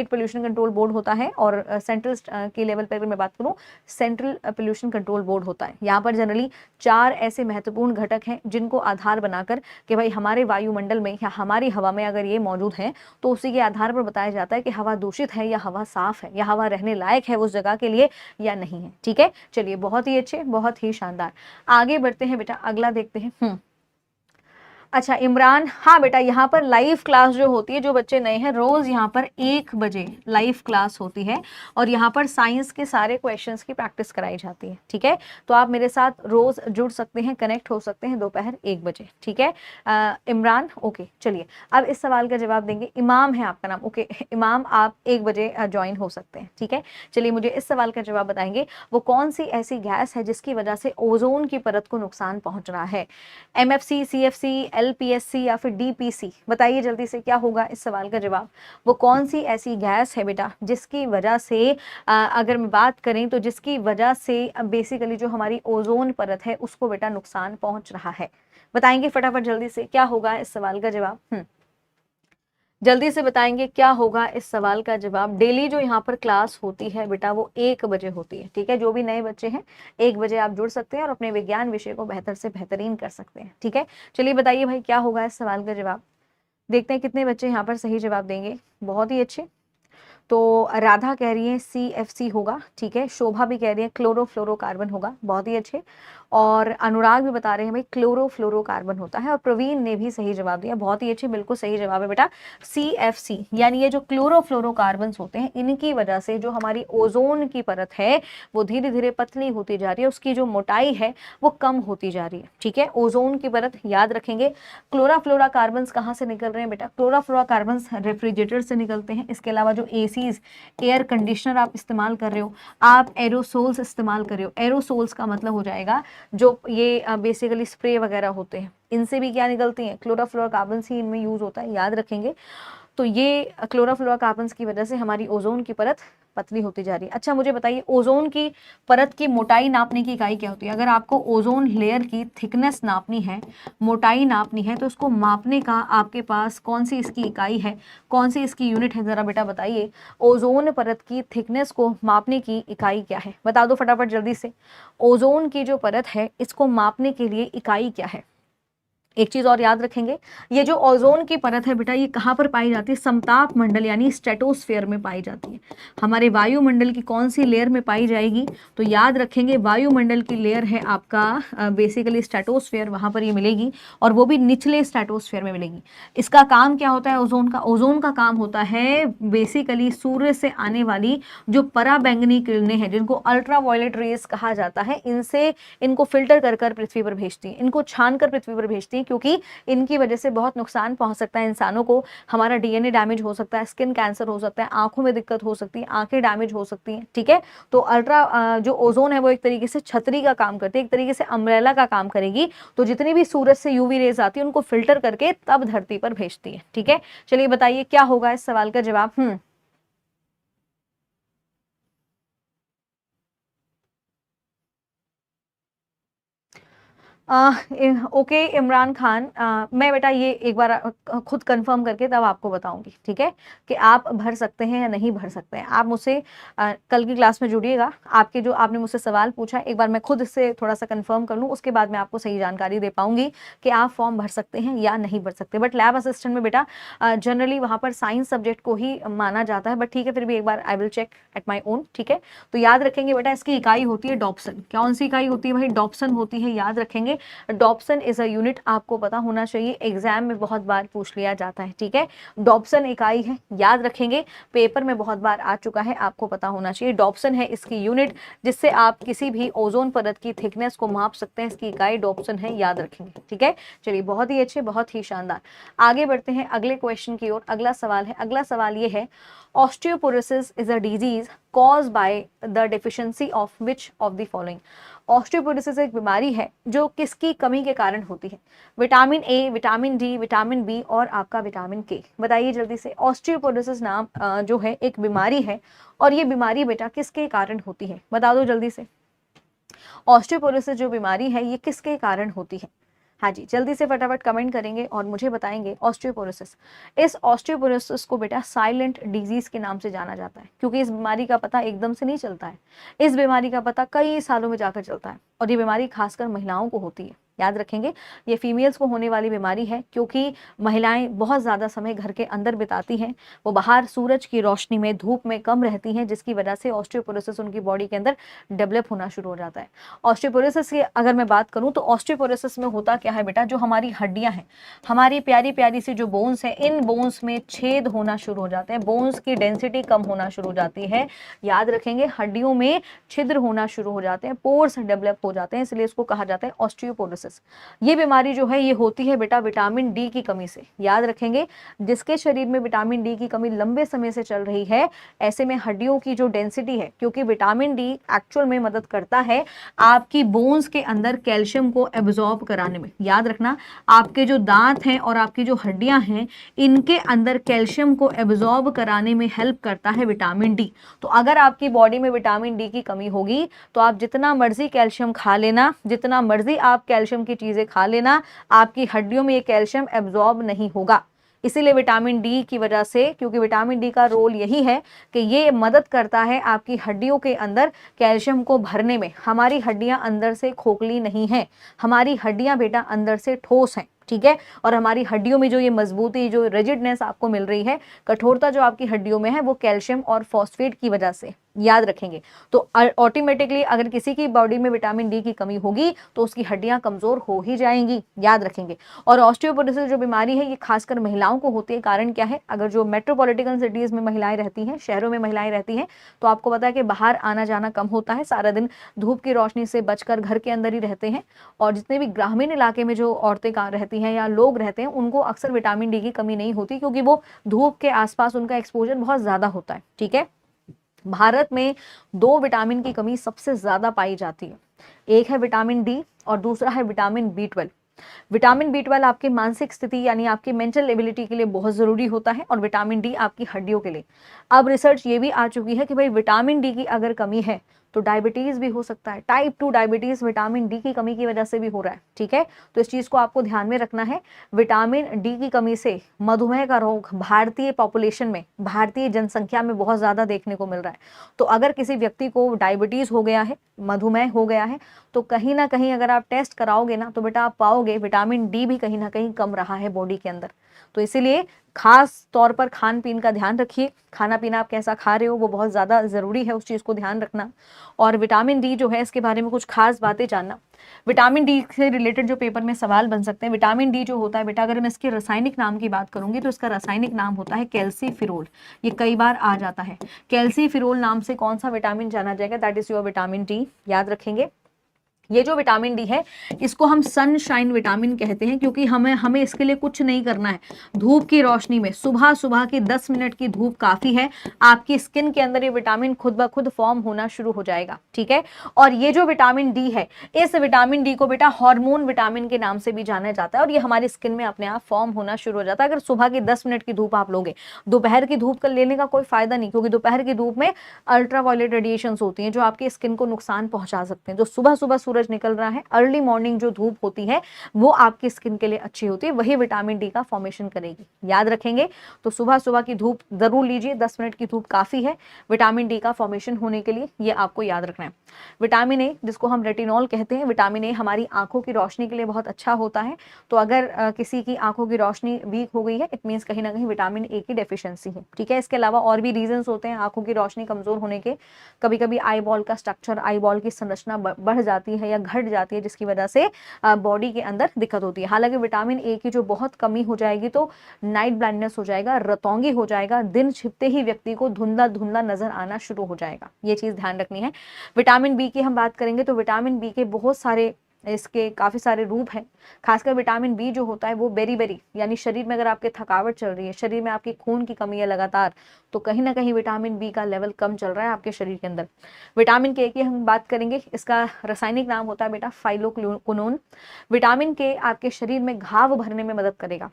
पोल्यूशन कंट्रोल बोर्ड होता है, और सेंट्रल के लेवल पर अगर मैं बात करूँ, सेंट्रल पोल्यूशन कंट्रोल बोर्ड होता है। यहाँ पर जनरली 4 ऐसे महत्वपूर्ण घटक हैं जिनको आधार बनाकर कि भाई हमारे वायुमंडल में या हमारी हवा में अगर ये मौजूद है, तो उसी के आधार पर बताया जाता है कि हवा दूषित है या हवा साफ है या हवा रहने लायक है उस जगह के लिए या नहीं है। ठीक है, चलिए, बहुत ही अच्छे, बहुत ही शानदार। आगे बढ़ते हैं बेटा, अगला देखते हैं। अच्छा इमरान, हाँ बेटा, यहाँ पर लाइव क्लास जो होती है, जो बच्चे नए हैं, रोज यहाँ पर 1 बजे लाइव क्लास होती है और यहाँ पर साइंस के सारे क्वेश्चंस की प्रैक्टिस कराई जाती है। ठीक है, तो आप मेरे साथ रोज जुड़ सकते हैं, कनेक्ट हो सकते हैं दोपहर 1 बजे। ठीक है इमरान, ओके। चलिए, अब इस सवाल का जवाब देंगे। इमाम है आपका नाम, ओके इमाम, आप 1 बजे ज्वाइन हो सकते हैं। ठीक है, चलिए, मुझे इस सवाल का जवाब बताएंगे, वो कौन सी ऐसी गैस है जिसकी वजह से ओजोन की परत को नुकसान पहुंच रहा है? MFC, CFC, LPSC या फिर DPC? बताइए जल्दी से, क्या होगा इस सवाल का जवाब। वो कौन सी ऐसी गैस है बेटा जिसकी वजह से अगर मैं बात करें तो जिसकी वजह से बेसिकली जो हमारी ओजोन परत है उसको बेटा नुकसान पहुंच रहा है? बताएंगे फटाफट जल्दी से, क्या होगा इस सवाल का जवाब। जल्दी से बताएंगे क्या होगा इस सवाल का जवाब। डेली जो यहाँ पर क्लास होती है बेटा वो 1 बजे होती है। ठीक है, जो भी नए बच्चे हैं 1 बजे आप जुड़ सकते हैं और अपने विज्ञान विषय को बेहतर से बेहतरीन कर सकते हैं। ठीक है, चलिए बताइए भाई क्या होगा इस सवाल का जवाब। देखते हैं कितने बच्चे यहाँ पर सही जवाब देंगे। बहुत ही अच्छे। तो राधा कह रही है CFC होगा। ठीक है, शोभा भी कह रही है क्लोरोफ्लोरोकार्बन होगा। बहुत ही अच्छे। और अनुराग भी बता रहे हैं भाई क्लोरोफ्लोरोकार्बन होता है, और प्रवीण ने भी सही जवाब दिया। बहुत ही अच्छे, बिल्कुल सही जवाब है बेटा CFC, यानी ये जो क्लोरोफ्लोरोकार्बन होते हैं इनकी वजह से जो हमारी ओजोन की परत है वो धीरे धीरे पतली होती जा रही है, उसकी जो मोटाई है वो कम होती जा रही है। ठीक है, ओजोन की परत याद रखेंगे। क्लोरोफ्लोरोकार्बन कहाँ से निकल रहे हैं बेटा? क्लोरोफ्लोरोकार्बन रेफ्रिजरेटर से निकलते हैं। इसके अलावा जो ACs, एयर कंडीशनर आप इस्तेमाल कर रहे हो, आप एरोसोल्स इस्तेमाल कर रहे हो। एरोसोल्स का मतलब हो जाएगा जो ये बेसिकली स्प्रे वगैरह होते हैं, इनसे भी क्या निकलती हैं? क्लोरोफ्लोरोकार्बन ही इनमें यूज होता है, याद रखेंगे। तो ये क्लोरोफ्लोरोकार्बन की वजह से हमारी ओजोन की परत पतली होती जा रही है। अच्छा मुझे बताइए, ओजोन की परत की मोटाई नापने की इकाई क्या होती है? अगर आपको ओजोन लेयर की थिकनेस नापनी है, मोटाई नापनी है, तो उसको मापने का आपके पास कौन सी इसकी इकाई है, कौन सी इसकी यूनिट है, जरा बेटा बताइए। ओजोन परत की थिकनेस को मापने की इकाई क्या है? बता दो फटाफट जल्दी से। ओजोन की जो परत है इसको मापने के लिए इकाई क्या है? एक चीज और याद रखेंगे, ये जो ओजोन की परत है बेटा ये कहाँ पर पाई जाती है? समताप मंडल यानी स्ट्रेटोस्फेयर में पाई जाती है। हमारे वायुमंडल की कौन सी लेयर में पाई जाएगी? तो याद रखेंगे वायुमंडल की लेयर है आपका बेसिकली स्ट्रेटोस्फेयर, वहां पर ये मिलेगी, और वो भी निचले स्ट्रेटोस्फेयर में मिलेगी। इसका काम क्या होता है ओजोन का? ओजोन का काम होता है बेसिकली सूर्य से आने वाली जो पराबैंगनी किरणें हैं, जिनको अल्ट्रावायलेट रेज कहा जाता है, इनको फिल्टर कर कर पृथ्वी पर भेजती है, इनको छान कर पृथ्वी पर भेजती है, क्योंकि इनकी वजह से बहुत नुकसान पहुंच सकता है इंसानों को। हमारा DNA डैमेज हो सकता है, स्किन कैंसर हो सकता है, आंखों में दिक्कत हो सकती है, आंखें डैमेज हो सकती हैं। ठीक है, तो जो ओजोन है वो एक तरीके से छतरी का काम करती है, एक तरीके से अम्ब्रेला का काम करेगी। तो जितनी भी सूरज से UV रेज आती है उनको फिल्टर करके तब धरती पर भेजती है। ठीक है, चलिए बताइए क्या होगा इस सवाल का जवाब। ओके इमरान खान, मैं बेटा ये एक बार खुद कंफर्म करके तब आपको बताऊंगी। ठीक है, कि आप भर सकते हैं या नहीं भर सकते हैं। आप मुझसे कल की क्लास में जुड़िएगा, आपके जो आपने मुझसे सवाल पूछा एक बार मैं खुद इससे थोड़ा सा कंफर्म कर लूँ, उसके बाद मैं आपको सही जानकारी दे पाऊंगी कि आप फॉर्म भर सकते हैं या नहीं भर सकते। बट लैब असिस्टेंट में बेटा जनरली वहाँ पर साइंस सब्जेक्ट को ही माना जाता है, बट ठीक है फिर भी एक बार I will check at my own. ठीक है, तो याद रखेंगे बेटा इसकी इकाई होती है डॉप्सन। कौन सी इकाई होती है भाई? डॉप्सन होती है, याद रखेंगे। डॉप्सन इज अ यूनिट, आपको पता होना चाहिए, एग्जाम में बहुत बार पूछ लिया जाता है, ठीक है। डॉप्सन इकाई है, याद रखेंगे, पेपर में बहुत बार आ चुका है, आपको पता होना चाहिए। डॉप्सन है इसकी यूनिट, जिससे आप किसी भी ओजोन परत की थिकनेस को माप सकते हैं, इसकी इकाई डॉप्सन है, याद रखेंगे, ठीक है। चलिए, बहुत ही अच्छे, बहुत ही शानदार। आगे बढ़ते हैं अगले क्वेश्चन की ओर। अगला सवाल है, अगला सवाल ये है, osteoporosis is a disease caused by the deficiency of which of the following. Osteoporosis एक बीमारी है जो किसकी कमी के कारण होती है? Vitamin A, vitamin D, vitamin B और आपका विटामिन के। बताइए जल्दी से। ऑस्टियोपोरोसिस नाम जो है एक बीमारी है, और ये बीमारी बेटा किसके कारण होती है? बता दो जल्दी से। ऑस्टियोपोरोसिस जो बीमारी है ये किसके कारण होती है? हाँ जी, जल्दी से फटाफट कमेंट करेंगे और मुझे बताएंगे ऑस्टियोपोरोसिस। इस ऑस्टियोपोरोसिस को बेटा साइलेंट डिजीज के नाम से जाना जाता है, क्योंकि इस बीमारी का पता एकदम से नहीं चलता है। इस बीमारी का पता कई सालों में जाकर चलता है, और ये बीमारी खासकर महिलाओं को होती है, याद रखेंगे। ये फीमेल्स को होने वाली बीमारी है, क्योंकि महिलाएं बहुत ज़्यादा समय घर के अंदर बिताती हैं, वो बाहर सूरज की रोशनी में, धूप में कम रहती हैं, जिसकी वजह से ऑस्टियोपोरोसिस उनकी बॉडी के अंदर डेवलप होना शुरू हो जाता है। ऑस्टियोपोरोसिस की अगर मैं बात करूं तो ऑस्टियोपोरोसिस में होता क्या है बेटा, जो हमारी हड्डियां हैं, हमारी प्यारी प्यारी सी जो बोन्स हैं, इन बोन्स में छेद होना शुरू हो जाते हैं, बोन्स की डेंसिटी कम होना शुरू हो जाती है, याद रखेंगे। हड्डियों में छिद्र होना शुरू हो जाते हैं, पोर्स डेवलप हो जाते हैं, इसलिए इसको कहा जाता है ऑस्टियोपोरोसिस। ये बीमारी जो है ये होती है बेटा विटामिन डी की कमी से, याद रखेंगे। जिसके शरीर में विटामिन डी की कमी लंबे समय से चल रही है, ऐसे में हड्डियों की जो डेंसिटी है, क्योंकि विटामिन डी एक्चुअल में मदद करता है आपकी बोन्स के अंदर कैल्शियम को एब्जॉर्ब कराने में, याद रखना। आपके जो दांत हैं और आपकी जो हड्डियां हैं, इनके अंदर कैल्शियम को एब्जॉर्ब कराने में हेल्प करता है विटामिन डी। तो अगर आपकी बॉडी में विटामिन डी की कमी होगी तो आप जितना मर्जी कैल्शियम खा लेना, जितना मर्जी आप कैल्शियम की चीजें खा लेना, आपकी हड्डियों में ये कैल्शियम एब्जॉर्ब नहीं होगा। इसीलिए विटामिन डी की वजह से, क्योंकि विटामिन डी का रोल यही है कि ये मदद करता है आपकी हड्डियों के अंदर कैल्शियम को भरने में। हमारी हड्डियां अंदर से खोखली नहीं हैं, हमारी हड्डियां बेटा अंदर से ठोस हैं, ठीक है। और हमारी हड्डियों में जो ये मजबूती, जो रिजिडनेस आपको मिल रही है, कठोरता जो आपकी हड्डियों में है, वो कैल्शियम और फॉस्फेट की वजह से, याद रखेंगे। तो ऑटोमेटिकली अगर किसी की बॉडी में विटामिन डी की कमी होगी तो उसकी हड्डियां कमजोर हो ही जाएंगी, याद रखेंगे। और ऑस्टियोपोरोसिस जो बीमारी है ये खासकर महिलाओं को होती है। कारण क्या है? अगर जो मेट्रोपॉलिटन सिटीज में महिलाएं रहती हैं, शहरों में महिलाएं रहती हैं, तो आपको पता है कि बाहर आना जाना कम होता है, सारा दिन धूप की रोशनी से बचकर घर के अंदर ही रहते हैं। और जितने भी ग्रामीण इलाके में जो औरतें रहती हैं या लोग रहते हैं, उनको अक्सर विटामिन डी की कमी नहीं होती, क्योंकि वो धूप के आसपास उनका एक्सपोजर बहुत ज्यादा होता है, ठीक है। भारत में 2 विटामिन की कमी सबसे ज्यादा पाई जाती है, एक है विटामिन डी और दूसरा है विटामिन बी12। विटामिन बी12 आपकी मानसिक स्थिति यानी आपकी मेंटल एबिलिटी के लिए बहुत जरूरी होता है, और विटामिन डी आपकी हड्डियों के लिए। अब रिसर्च ये भी आ चुकी है कि भाई विटामिन डी की अगर कमी है तो डायबिटीज भी हो सकता है। टाइप 2 डायबिटीज विटामिन डी की कमी की वजह से भी हो रहा है, ठीक है। तो इस चीज को आपको ध्यान में रखना है। विटामिन डी की कमी से मधुमेह का रोग भारतीय पॉपुलेशन में, भारतीय जनसंख्या में बहुत ज्यादा देखने को मिल रहा है। तो अगर किसी व्यक्ति को डायबिटीज हो गया है, मधुमेह हो गया है, तो कहीं ना कहीं अगर आप टेस्ट कराओगे ना, तो बेटा आप पाओगे विटामिन डी भी कहीं ना कहीं कम रहा है बॉडी के अंदर। तो इसीलिए खास तौर पर खान पीन का ध्यान रखिए, खाना पीना आप कैसा खा रहे हो वो बहुत ज़्यादा ज़रूरी है, उस चीज़ को ध्यान रखना। और विटामिन डी जो है इसके बारे में कुछ खास बातें जानना। विटामिन डी से रिलेटेड जो पेपर में सवाल बन सकते हैं, विटामिन डी जो होता है बेटा, अगर मैं इसके रासायनिक नाम की बात करूंगी तो इसका रासायनिक नाम होता है कैल्सीफिरोल। ये कई बार आ जाता है। कैल्सीफिरोल नाम से कौन सा विटामिन जाना जाएगा? That is your vitamin D, याद रखेंगे। ये जो विटामिन डी है इसको हम सनशाइन विटामिन कहते हैं, क्योंकि हमें इसके लिए कुछ नहीं करना है। धूप की रोशनी में सुबह सुबह की 10 मिनट की धूप काफी है, आपकी स्किन के अंदर ये विटामिन खुद ब खुद फॉर्म होना शुरू हो जाएगा, ठीक है। और ये जो विटामिन डी है, इस विटामिन डी को बेटा हार्मोन विटामिन के नाम से भी जाना जाता है, और ये हमारी स्किन में अपने आप फॉर्म होना शुरू हो जाता है अगर सुबह की 10 मिनट की धूप आप लोगे। दोपहर की धूप का लेने का कोई फायदा नहीं, क्योंकि दोपहर की धूप में अल्ट्रावायलेट रेडिएशन होती हैं जो आपकी स्किन को नुकसान पहुंचा सकते हैं। जो सुबह सुबह सूरज निकल रहा है, अर्ली मॉर्निंग जो धूप होती है, वो आपकी स्किन के लिए अच्छी होती है, वही विटामिन डी का फॉर्मेशन करेगी, याद रखेंगे। तो सुबह सुबह की धूप जरूर लीजिए, 10 मिनट की धूप काफी है विटामिन डी का फॉर्मेशन होने के लिए, ये आपको याद रखना है। विटामिन ए, जिसको हम रेटिनॉल कहते हैं, विटामिन ए हमारी आंखों की रोशनी के लिए बहुत अच्छा होता है। तो अगर किसी की आंखों की रोशनी वीक हो गई है, इट मीन्स कहीं ना कहीं विटामिन ए की डेफिशिएंसी है, ठीक है। इसके अलावा और भी रीजंस होते हैं आंखों की रोशनी कमजोर होने के। कभी कभी आई बॉल का स्ट्रक्चर, आई बॉल की संरचना बढ़ जाती है है या घट जाती है, जिसकी वजह से बॉडी के अंदर दिक्कत होती है। हालांकि विटामिन ए की जो बहुत कमी हो जाएगी तो नाइट ब्लाइंडनेस हो जाएगा, रतौंगी हो जाएगा, दिन छिपते ही व्यक्ति को धुंधला धुंधला नजर आना शुरू हो जाएगा। ये चीज ध्यान रखनी है। विटामिन बी की हम बात करेंगे तो विटामिन बी के बहुत सारे इसके काफ़ी सारे रूप हैं। खासकर विटामिन बी जो होता है वो बेरी यानी शरीर में अगर आपके थकावट चल रही है, शरीर में आपकी खून की कमी है लगातार, तो कहीं ना कहीं विटामिन बी का लेवल कम चल रहा है आपके शरीर के अंदर। विटामिन के की हम बात करेंगे, इसका रासायनिक नाम होता है बेटा फाइलोक्विनोन। विटामिन के आपके शरीर में घाव भरने में मदद करेगा।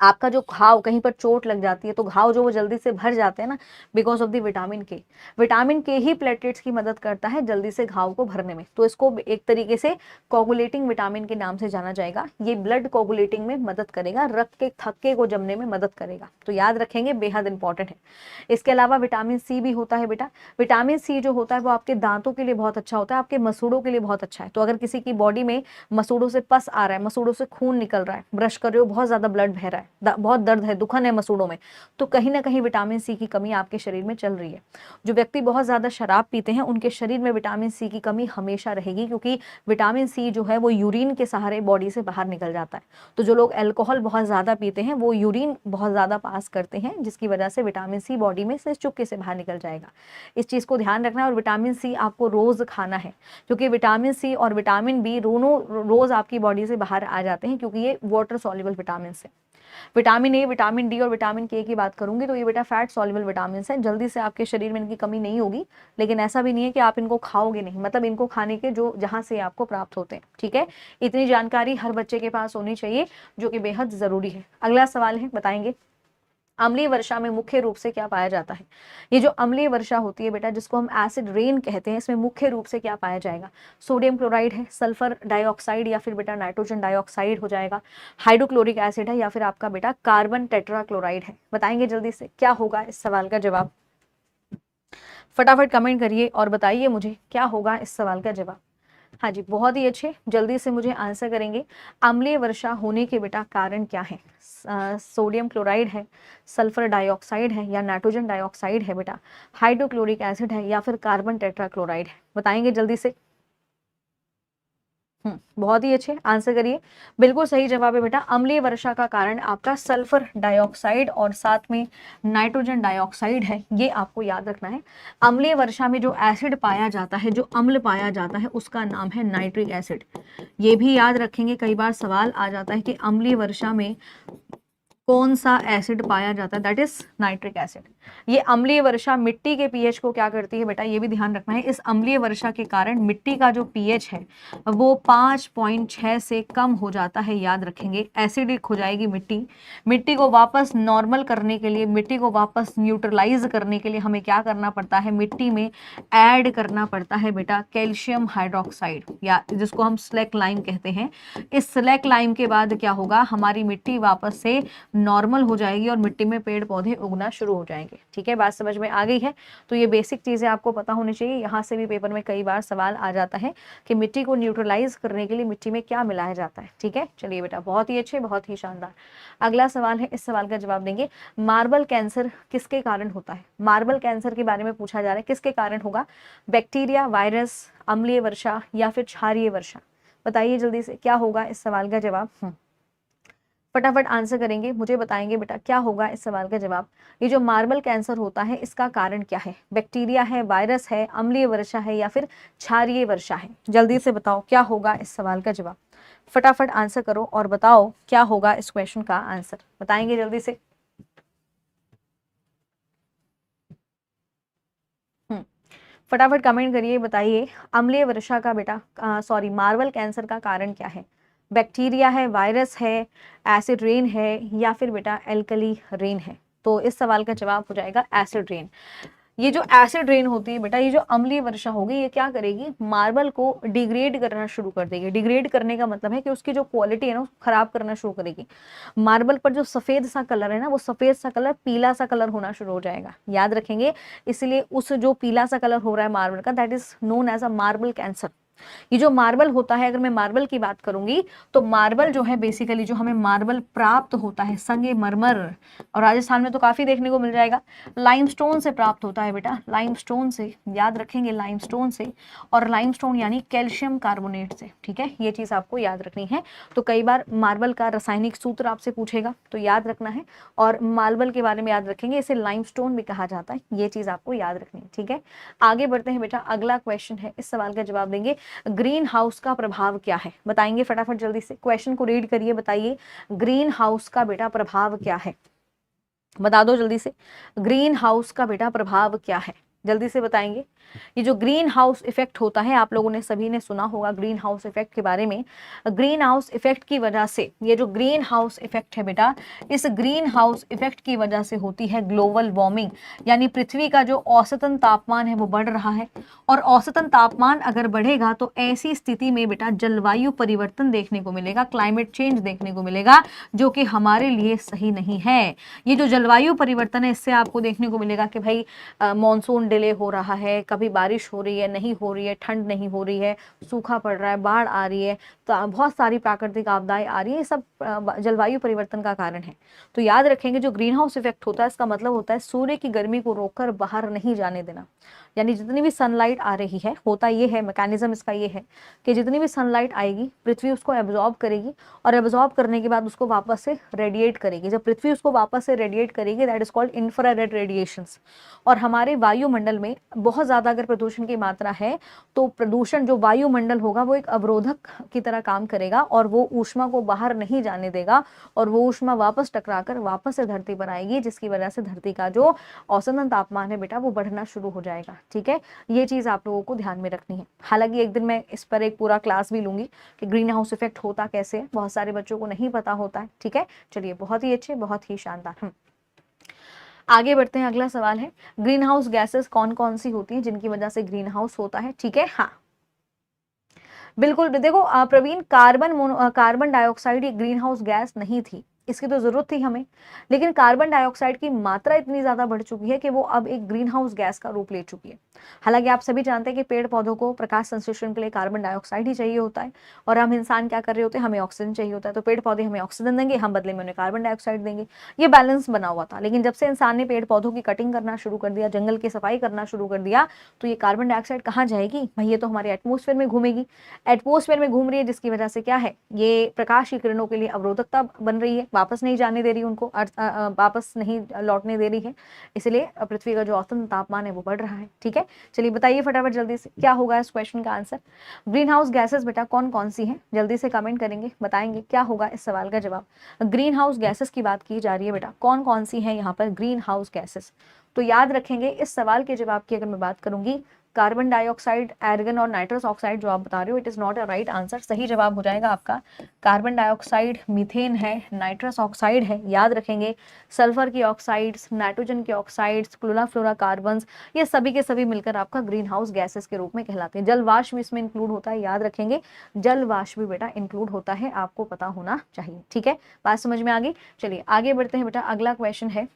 आपका जो घाव कहीं पर चोट लग जाती है तो घाव जो वो जल्दी से भर जाते हैं ना, बिकॉज ऑफ द विटामिन के। विटामिन के ही प्लेटलेट्स की मदद करता है जल्दी से घाव को भरने में, तो इसको एक तरीके से कोगुलेटिंग विटामिन के नाम से जाना जाएगा। ये ब्लड कोगुलेटिंग में मदद करेगा, रक्त के थक्के को जमने में मदद करेगा, तो याद रखेंगे, बेहद इंपॉर्टेंट है। इसके अलावा विटामिन सी भी होता है बेटा। विटामिन सी जो होता है वो आपके दांतों के लिए बहुत अच्छा होता है, आपके मसूड़ों के लिए बहुत अच्छा है। तो अगर किसी की बॉडी में मसूड़ों से पस आ रहा है, मसूड़ों से खून निकल रहा है, ब्रश कर रहे हो बहुत ज्यादा ब्लड बह रहा है, बहुत दर्द है, दुखन है मसूड़ों में, तो कहीं ना कहीं विटामिन सी की कमी आपके शरीर में चल रही है। जो व्यक्ति बहुत ज्यादा शराब पीते हैं उनके शरीर में विटामिन सी की कमी हमेशा रहेगी, क्योंकि विटामिन सी जो है वो यूरिन के सहारे बॉडी से बाहर निकल जाता है। तो जो लोग अल्कोहल बहुत ज्यादा पीते हैं वो यूरिन बहुत ज्यादा पास करते हैं, जिसकी वजह से विटामिन सी बॉडी में से चुपके से बाहर निकल जाएगा। इस चीज को ध्यान रखना है। और विटामिन सी आपको रोज खाना है, क्योंकि विटामिन सी और विटामिन बी दोनों रोज आपकी बॉडी से बाहर आ जाते हैं, क्योंकि ये वाटर सॉल्युबल विटामिन है। विटामिन ए, विटामिन डी और विटामिन के की बात करूंगी तो ये बेटा फैट सॉल्युबल विटामिन है, जल्दी से आपके शरीर में इनकी कमी नहीं होगी। लेकिन ऐसा भी नहीं है कि आप इनको खाओगे नहीं, मतलब इनको खाने के जो जहां से आपको प्राप्त होते हैं। ठीक है, इतनी जानकारी हर बच्चे के पास होनी चाहिए, जो कि बेहद जरूरी है। अगला सवाल है, बताएंगे अम्लीय वर्षा में मुख्य रूप से क्या पाया जाता है। ये जो अम्लीय वर्षा होती है बेटा, जिसको हम एसिड रेन कहते हैं, इसमें मुख्य रूप से क्या पाया जाएगा। सोडियम क्लोराइड है, सल्फर डाइऑक्साइड या फिर बेटा नाइट्रोजन डाइऑक्साइड हो जाएगा, हाइड्रोक्लोरिक एसिड है, या फिर आपका बेटा कार्बन टेट्राक्लोराइड है। बताएंगे जल्दी से क्या होगा इस सवाल का जवाब। फटाफट कमेंट करिए और बताइए मुझे क्या होगा इस सवाल का जवाब। हाँ जी, बहुत ही अच्छे, जल्दी से मुझे आंसर करेंगे। अम्लीय वर्षा होने के बेटा कारण क्या है। सोडियम क्लोराइड है, सल्फर डाइऑक्साइड है, या नाइट्रोजन डाइऑक्साइड है बेटा, हाइड्रोक्लोरिक एसिड है, या फिर कार्बन टेट्राक्लोराइड है। बताएंगे जल्दी से। बहुत ही अच्छे, आंसर करिए। बिल्कुल सही जवाब है बेटा, अम्लीय वर्षा का कारण आपका सल्फर डाइऑक्साइड और साथ में नाइट्रोजन डाइऑक्साइड है, ये आपको याद रखना है। अम्लीय वर्षा में जो एसिड पाया जाता है, जो अम्ल पाया जाता है, उसका नाम है नाइट्रिक एसिड। ये भी याद रखेंगे, कई बार सवाल आ जाता है कि अम्लीय वर्षा में कौन सा एसिड पाया जाता है, दैट इज नाइट्रिक एसिड। ये अम्लीय वर्षा मिट्टी के पीएच को क्या करती है बेटा, ये भी ध्यान रखना है। इस अम्लीय वर्षा के कारण मिट्टी का जो पीएच है वो 5.6 से कम हो जाता है, याद रखेंगे। एसिडिक हो जाएगी मिट्टी। मिट्टी को वापस नॉर्मल करने के लिए, मिट्टी को वापस न्यूट्रलाइज करने के लिए हमें क्या करना पड़ता है, मिट्टी में ऐड करना पड़ता है बेटा कैल्शियम हाइड्रोक्साइड, या जिसको हम स्लैक लाइम कहते हैं। इस स्लैक लाइम के बाद क्या होगा, हमारी मिट्टी वापस से नॉर्मल हो जाएगी और मिट्टी में पेड़ पौधे उगना शुरू हो जाएंगे। ठीक है, बात समझ में आ गई है। तो ये बेसिक चीजें आपको पता होनी चाहिए। यहाँ से भी पेपर में कई बार सवाल आ जाता है कि मिट्टी को न्यूट्रलाइज करने के लिए मिट्टी में क्या मिलाया जाता है। ठीक है, चलिए बेटा, बहुत ही अच्छे, बहुत ही शानदार। अगला सवाल है, इस सवाल का जवाब देंगे। मार्बल कैंसर किसके कारण होता है। मार्बल कैंसर के बारे में पूछा जा रहा है, किसके कारण होगा। बैक्टीरिया, वायरस, अम्लीय वर्षा, या फिर क्षारीय वर्षा। बताइए जल्दी से क्या होगा इस सवाल का जवाब। फटाफट आंसर करेंगे, मुझे बताएंगे बेटा क्या होगा इस सवाल का जवाब। ये जो मार्बल कैंसर होता है इसका कारण क्या है। बैक्टीरिया है, वायरस है, अम्लीय वर्षा है, या फिर क्षारीय वर्षा है। जल्दी से बताओ क्या होगा इस सवाल का जवाब। फटाफट आंसर करो और बताओ क्या होगा इस क्वेश्चन का आंसर। बताएंगे जल्दी से। फटाफट कमेंट करिए, बताइए अम्लीय वर्षा का बेटा सॉरी मार्बल कैंसर का कारण क्या है। बैक्टीरिया है, वायरस है, एसिड रेन है, या फिर बेटा एल्कली रेन है। तो इस सवाल का जवाब हो जाएगा एसिड रेन। ये जो एसिड रेन होती है बेटा, ये जो अम्लीय वर्षा होगी, ये क्या करेगी, मार्बल को डिग्रेड करना शुरू कर देगी। डिग्रेड करने का मतलब है कि उसकी जो क्वालिटी है ना, उसको खराब करना शुरू करेगी। मार्बल पर जो सफेद सा कलर है ना, वो सफेद सा कलर पीला सा कलर होना शुरू हो जाएगा, याद रखेंगे। इसलिए उस जो पीला सा कलर हो रहा है मार्बल का, that is known as a marble cancer. ये जो मार्बल होता है, अगर मैं मार्बल की बात करूंगी तो मार्बल जो है बेसिकली जो हमें मार्बल प्राप्त होता है संगमरमर, और राजस्थान में तो काफी देखने को मिल जाएगा। लाइमस्टोन से प्राप्त होता है बेटा, लाइमस्टोन से, याद रखेंगे लाइमस्टोन से, और लाइमस्टोन यानी कैल्शियम कार्बोनेट से, ठीक है, ये चीज आपको याद रखनी है। तो कई बार मार्बल का रासायनिक सूत्र आपसे पूछेगा तो याद रखना है, और मार्बल के बारे में याद रखेंगे, इसे लाइमस्टोन भी कहा जाता है, ये चीज आपको याद रखनी है, ठीक है। आगे बढ़ते हैं बेटा, अगला क्वेश्चन है, इस सवाल का जवाब देंगे, ग्रीन हाउस का प्रभाव क्या है, बताएंगे फटाफट जल्दी से, क्वेश्चन को रीड करिए, बताइए ग्रीन हाउस का बेटा प्रभाव क्या है, बता दो जल्दी से, ग्रीन हाउस का बेटा प्रभाव क्या है, जल्दी से बताएंगे। ये जो ग्रीन हाउस इफेक्ट होता है, आप लोगों ने सभी ने सुना होगा ग्रीन हाउस इफेक्ट के बारे में। ग्रीन हाउस इफेक्ट की वजह से, ये जो ग्रीन हाउस इफेक्ट है बेटा, इस ग्रीन हाउस इफेक्ट की वजह से होती है ग्लोबल वार्मिंग, यानी पृथ्वी का जो औसतन तापमान है वो बढ़ रहा है, और औसतन तापमान अगर बढ़ेगा तो ऐसी स्थिति में बेटा जलवायु परिवर्तन देखने को मिलेगा, क्लाइमेट चेंज देखने को मिलेगा, जो कि हमारे लिए सही नहीं है। ये जो जलवायु परिवर्तन है, इससे आपको देखने को मिलेगा कि भाई मॉनसून डिले हो रहा है, कभी बारिश हो रही है, नहीं हो रही है, ठंड नहीं हो रही है, सूखा पड़ रहा है, बाढ़ आ रही है, तो बहुत सारी प्राकृतिक आपदाएं आ रही है, ये सब जलवायु परिवर्तन का कारण है। तो याद रखेंगे जो ग्रीन हाउस इफेक्ट होता है, इसका मतलब होता है सूर्य की गर्मी को रोककर बाहर नहीं जाने देना, यानी जितनी भी सनलाइट आ रही है, होता ये है, मैकेनिज्म इसका ये है कि जितनी भी सनलाइट आएगी पृथ्वी उसको एब्जॉर्ब करेगी, और एब्जॉर्ब करने के बाद उसको वापस से रेडिएट करेगी। जब पृथ्वी उसको वापस से रेडिएट करेगी, that is called infrared radiations. और हमारे वायुमंडल में बहुत ज़्यादा अगर प्रदूषण की मात्रा है, तो प्रदूषण जो वायुमंडल होगा वो एक अवरोधक की तरह काम करेगा, और वो ऊष्मा को बाहर नहीं जाने देगा, और वो ऊष्मा वापस टकराकर वापस से धरती पर आएगी, जिसकी वजह से धरती का जो औसतन तापमान है बेटा वो बढ़ना शुरू हो जाएगा, ठीक है। ये चीज़ आप लोगों को ध्यान में रखनी है। हालांकि एक दिन मैं इस पर एक पूरा क्लास भी लूंगी कि ग्रीन हाउस इफेक्ट होता कैसे है, बहुत सारे बच्चों को नहीं पता होता है, ठीक है। चलिए, बहुत ही अच्छे, बहुत ही शानदार। आगे बढ़ते हैं, अगला सवाल है, ग्रीन हाउस गैसेस कौन कौन सी होती हैं जिनकी वजह से ग्रीन हाउस होता है, ठीक है। हाँ, बिल्कुल, देखो प्रवीण, कार्बन डाइऑक्साइड ये ग्रीन हाउस गैस नहीं थी, इसकी तो जरूरत थी हमें, लेकिन कार्बन डाइऑक्साइड की मात्रा इतनी ज्यादा बढ़ चुकी है कि वो अब एक ग्रीन हाउस गैस का रूप ले चुकी है। हालांकि आप सभी जानते हैं कि पेड़ पौधों को प्रकाश संश्लेषण के लिए कार्बन डाइऑक्साइड ही चाहिए होता है, और हम इंसान क्या कर रहे होते हैं, हमें ऑक्सीजन चाहिए होता है, तो पेड़ पौधे हमें ऑक्सीजन देंगे, हम बदले में उन्हें कार्बन डाइऑक्साइड देंगे, ये बैलेंस बना हुआ था। लेकिन जब से इंसान ने पेड़ पौधों की कटिंग करना शुरू कर दिया, जंगल की सफाई करना शुरू कर दिया, तो ये कार्बन डाइऑक्साइड कहाँ जाएगी भाई, ये तो हमारे एटमोस्फेयर में घूमेगी, एटमोस्फेयर में घूम रही है, जिसकी वजह से क्या है, ये प्रकाश की किरणों के लिए अवरोधकता बन रही है, वापस नहीं जाने दे रही उनको, वापस नहीं लौटने दे रही है, इसलिए पृथ्वी का जो औसतन तापमान है वो बढ़ रहा है, ठीक है। चलिए बताइए फटाफट जल्दी से, क्या होगा इस क्वेश्चन का आंसर। ग्रीन हाउस गैसेस बेटा कौन कौन सी हैं, जल्दी से कमेंट करेंगे, बताएंगे क्या होगा इस सवाल का जवाब। ग्रीन हाउस गैसेस की बात की जा रही है बेटा, कौन कौन सी हैं यहाँ पर ग्रीन हाउस गैसेस। तो याद रखेंगे, इस सवाल के जवाब की अगर मैं बात करूंगी, कार्बन डाइऑक्साइड, एर्गन और नाइट्रस ऑक्साइड जो आप बता रहे हो, it is not a right answer. सही जवाब हो जाएगा आपका कार्बन डाइऑक्साइड, मीथेन है, नाइट्रस ऑक्साइड है, याद रखेंगे, सल्फर की ऑक्साइड्स, नाइट्रोजन की ऑक्साइड्स, क्लोरोफ्लोरोकार्बन्स, ये सभी के सभी मिलकर आपका ग्रीन हाउस गैसेस के रूप में कहलाते हैं। जल वाष्प भी इसमें इंक्लूड होता है, याद रखेंगे, जल वाष्प भी बेटा इंक्लूड होता है, आपको पता होना चाहिए, ठीक है। बात समझ में आ गई। चलिए आगे बढ़ते हैं बेटा, अगला क्वेश्चन है,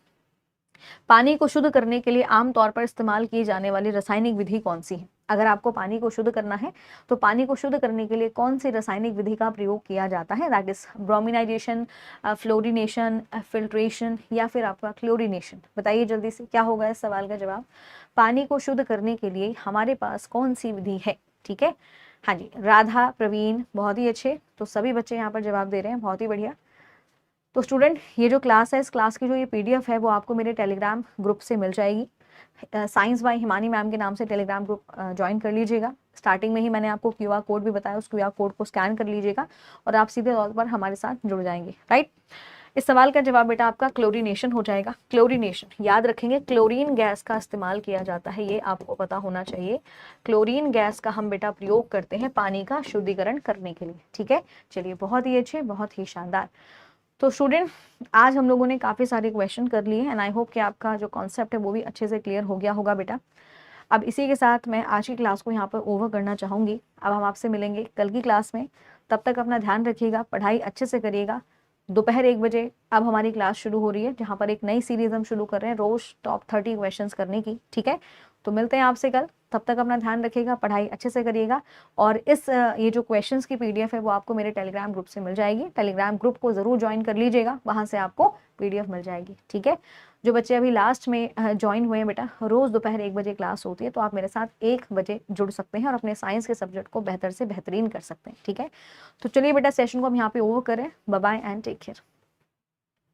पानी को शुद्ध करने के लिए आमतौर पर इस्तेमाल की जाने वाली रासायनिक विधि कौन सी है। अगर आपको पानी को शुद्ध करना है तो पानी को शुद्ध करने के लिए कौन सी रासायनिक विधि का प्रयोग किया जाता है, दैट इज ब्रोमिनाइजेशन, फ्लोरिनेशन, फिल्ट्रेशन, या फिर आपका क्लोरिनेशन। बताइए जल्दी से क्या होगा इस सवाल का जवाब। पानी को शुद्ध करने के लिए हमारे पास कौन सी विधि है, ठीक है। हाँ जी, राधा, प्रवीण, बहुत ही अच्छे, तो सभी बच्चे यहाँ पर जवाब दे रहे हैं, बहुत ही बढ़िया। तो स्टूडेंट, ये जो क्लास है, इस क्लास की जो ये पीडीएफ है वो आपको मेरे टेलीग्राम ग्रुप से मिल जाएगी। साइंस बाय हिमानी मैम के नाम से टेलीग्राम ग्रुप ज्वाइन कर लीजिएगा। स्टार्टिंग में ही मैंने आपको क्यूआर कोड भी बताया, उस क्यूआर कोड को स्कैन कर लीजिएगा और आप सीधे तौर पर हमारे साथ जुड़ जाएंगे, राइट। इस सवाल का जवाब बेटा आपका क्लोरीनेशन हो जाएगा। क्लोरीनेशन, याद रखेंगे, क्लोरीन गैस का इस्तेमाल किया जाता है, ये आपको पता होना चाहिए। क्लोरीन गैस का हम बेटा प्रयोग करते हैं पानी का शुद्धिकरण करने के लिए, ठीक है। चलिए, बहुत ही अच्छे, बहुत ही शानदार। तो स्टूडेंट, आज हम लोगों ने काफ़ी सारे क्वेश्चन कर लिए हैं, एंड आई होप कि आपका जो कॉन्सेप्ट है वो भी अच्छे से क्लियर हो गया होगा बेटा। अब इसी के साथ मैं आज की क्लास को यहाँ पर ओवर करना चाहूँगी। अब हम आपसे मिलेंगे कल की क्लास में, तब तक अपना ध्यान रखिएगा, पढ़ाई अच्छे से करिएगा। दोपहर 1 बजे अब हमारी क्लास शुरू हो रही है, जहाँ पर एक नई सीरीज हम शुरू कर रहे हैं, रोज टॉप 30 क्वेश्चन करने की, ठीक है। तो मिलते हैं आपसे कल, तब तक अपना ध्यान रखिएगा, पढ़ाई अच्छे से करिएगा। और इस ये जो क्वेश्चंस की पीडीएफ है वो आपको मेरे टेलीग्राम ग्रुप से मिल जाएगी। टेलीग्राम ग्रुप को ज़रूर ज्वाइन कर लीजिएगा, वहाँ से आपको पीडीएफ मिल जाएगी, ठीक है। जो बच्चे अभी लास्ट में ज्वाइन हुए हैं बेटा, रोज़ दोपहर 1 बजे क्लास होती है, तो आप मेरे साथ 1 बजे जुड़ सकते हैं और अपने साइंस के सब्जेक्ट को बेहतर से बेहतरीन कर सकते हैं, ठीक है। तो चलिए बेटा, सेशन को हम यहाँ पे ओवर करें। Bye bye and take care.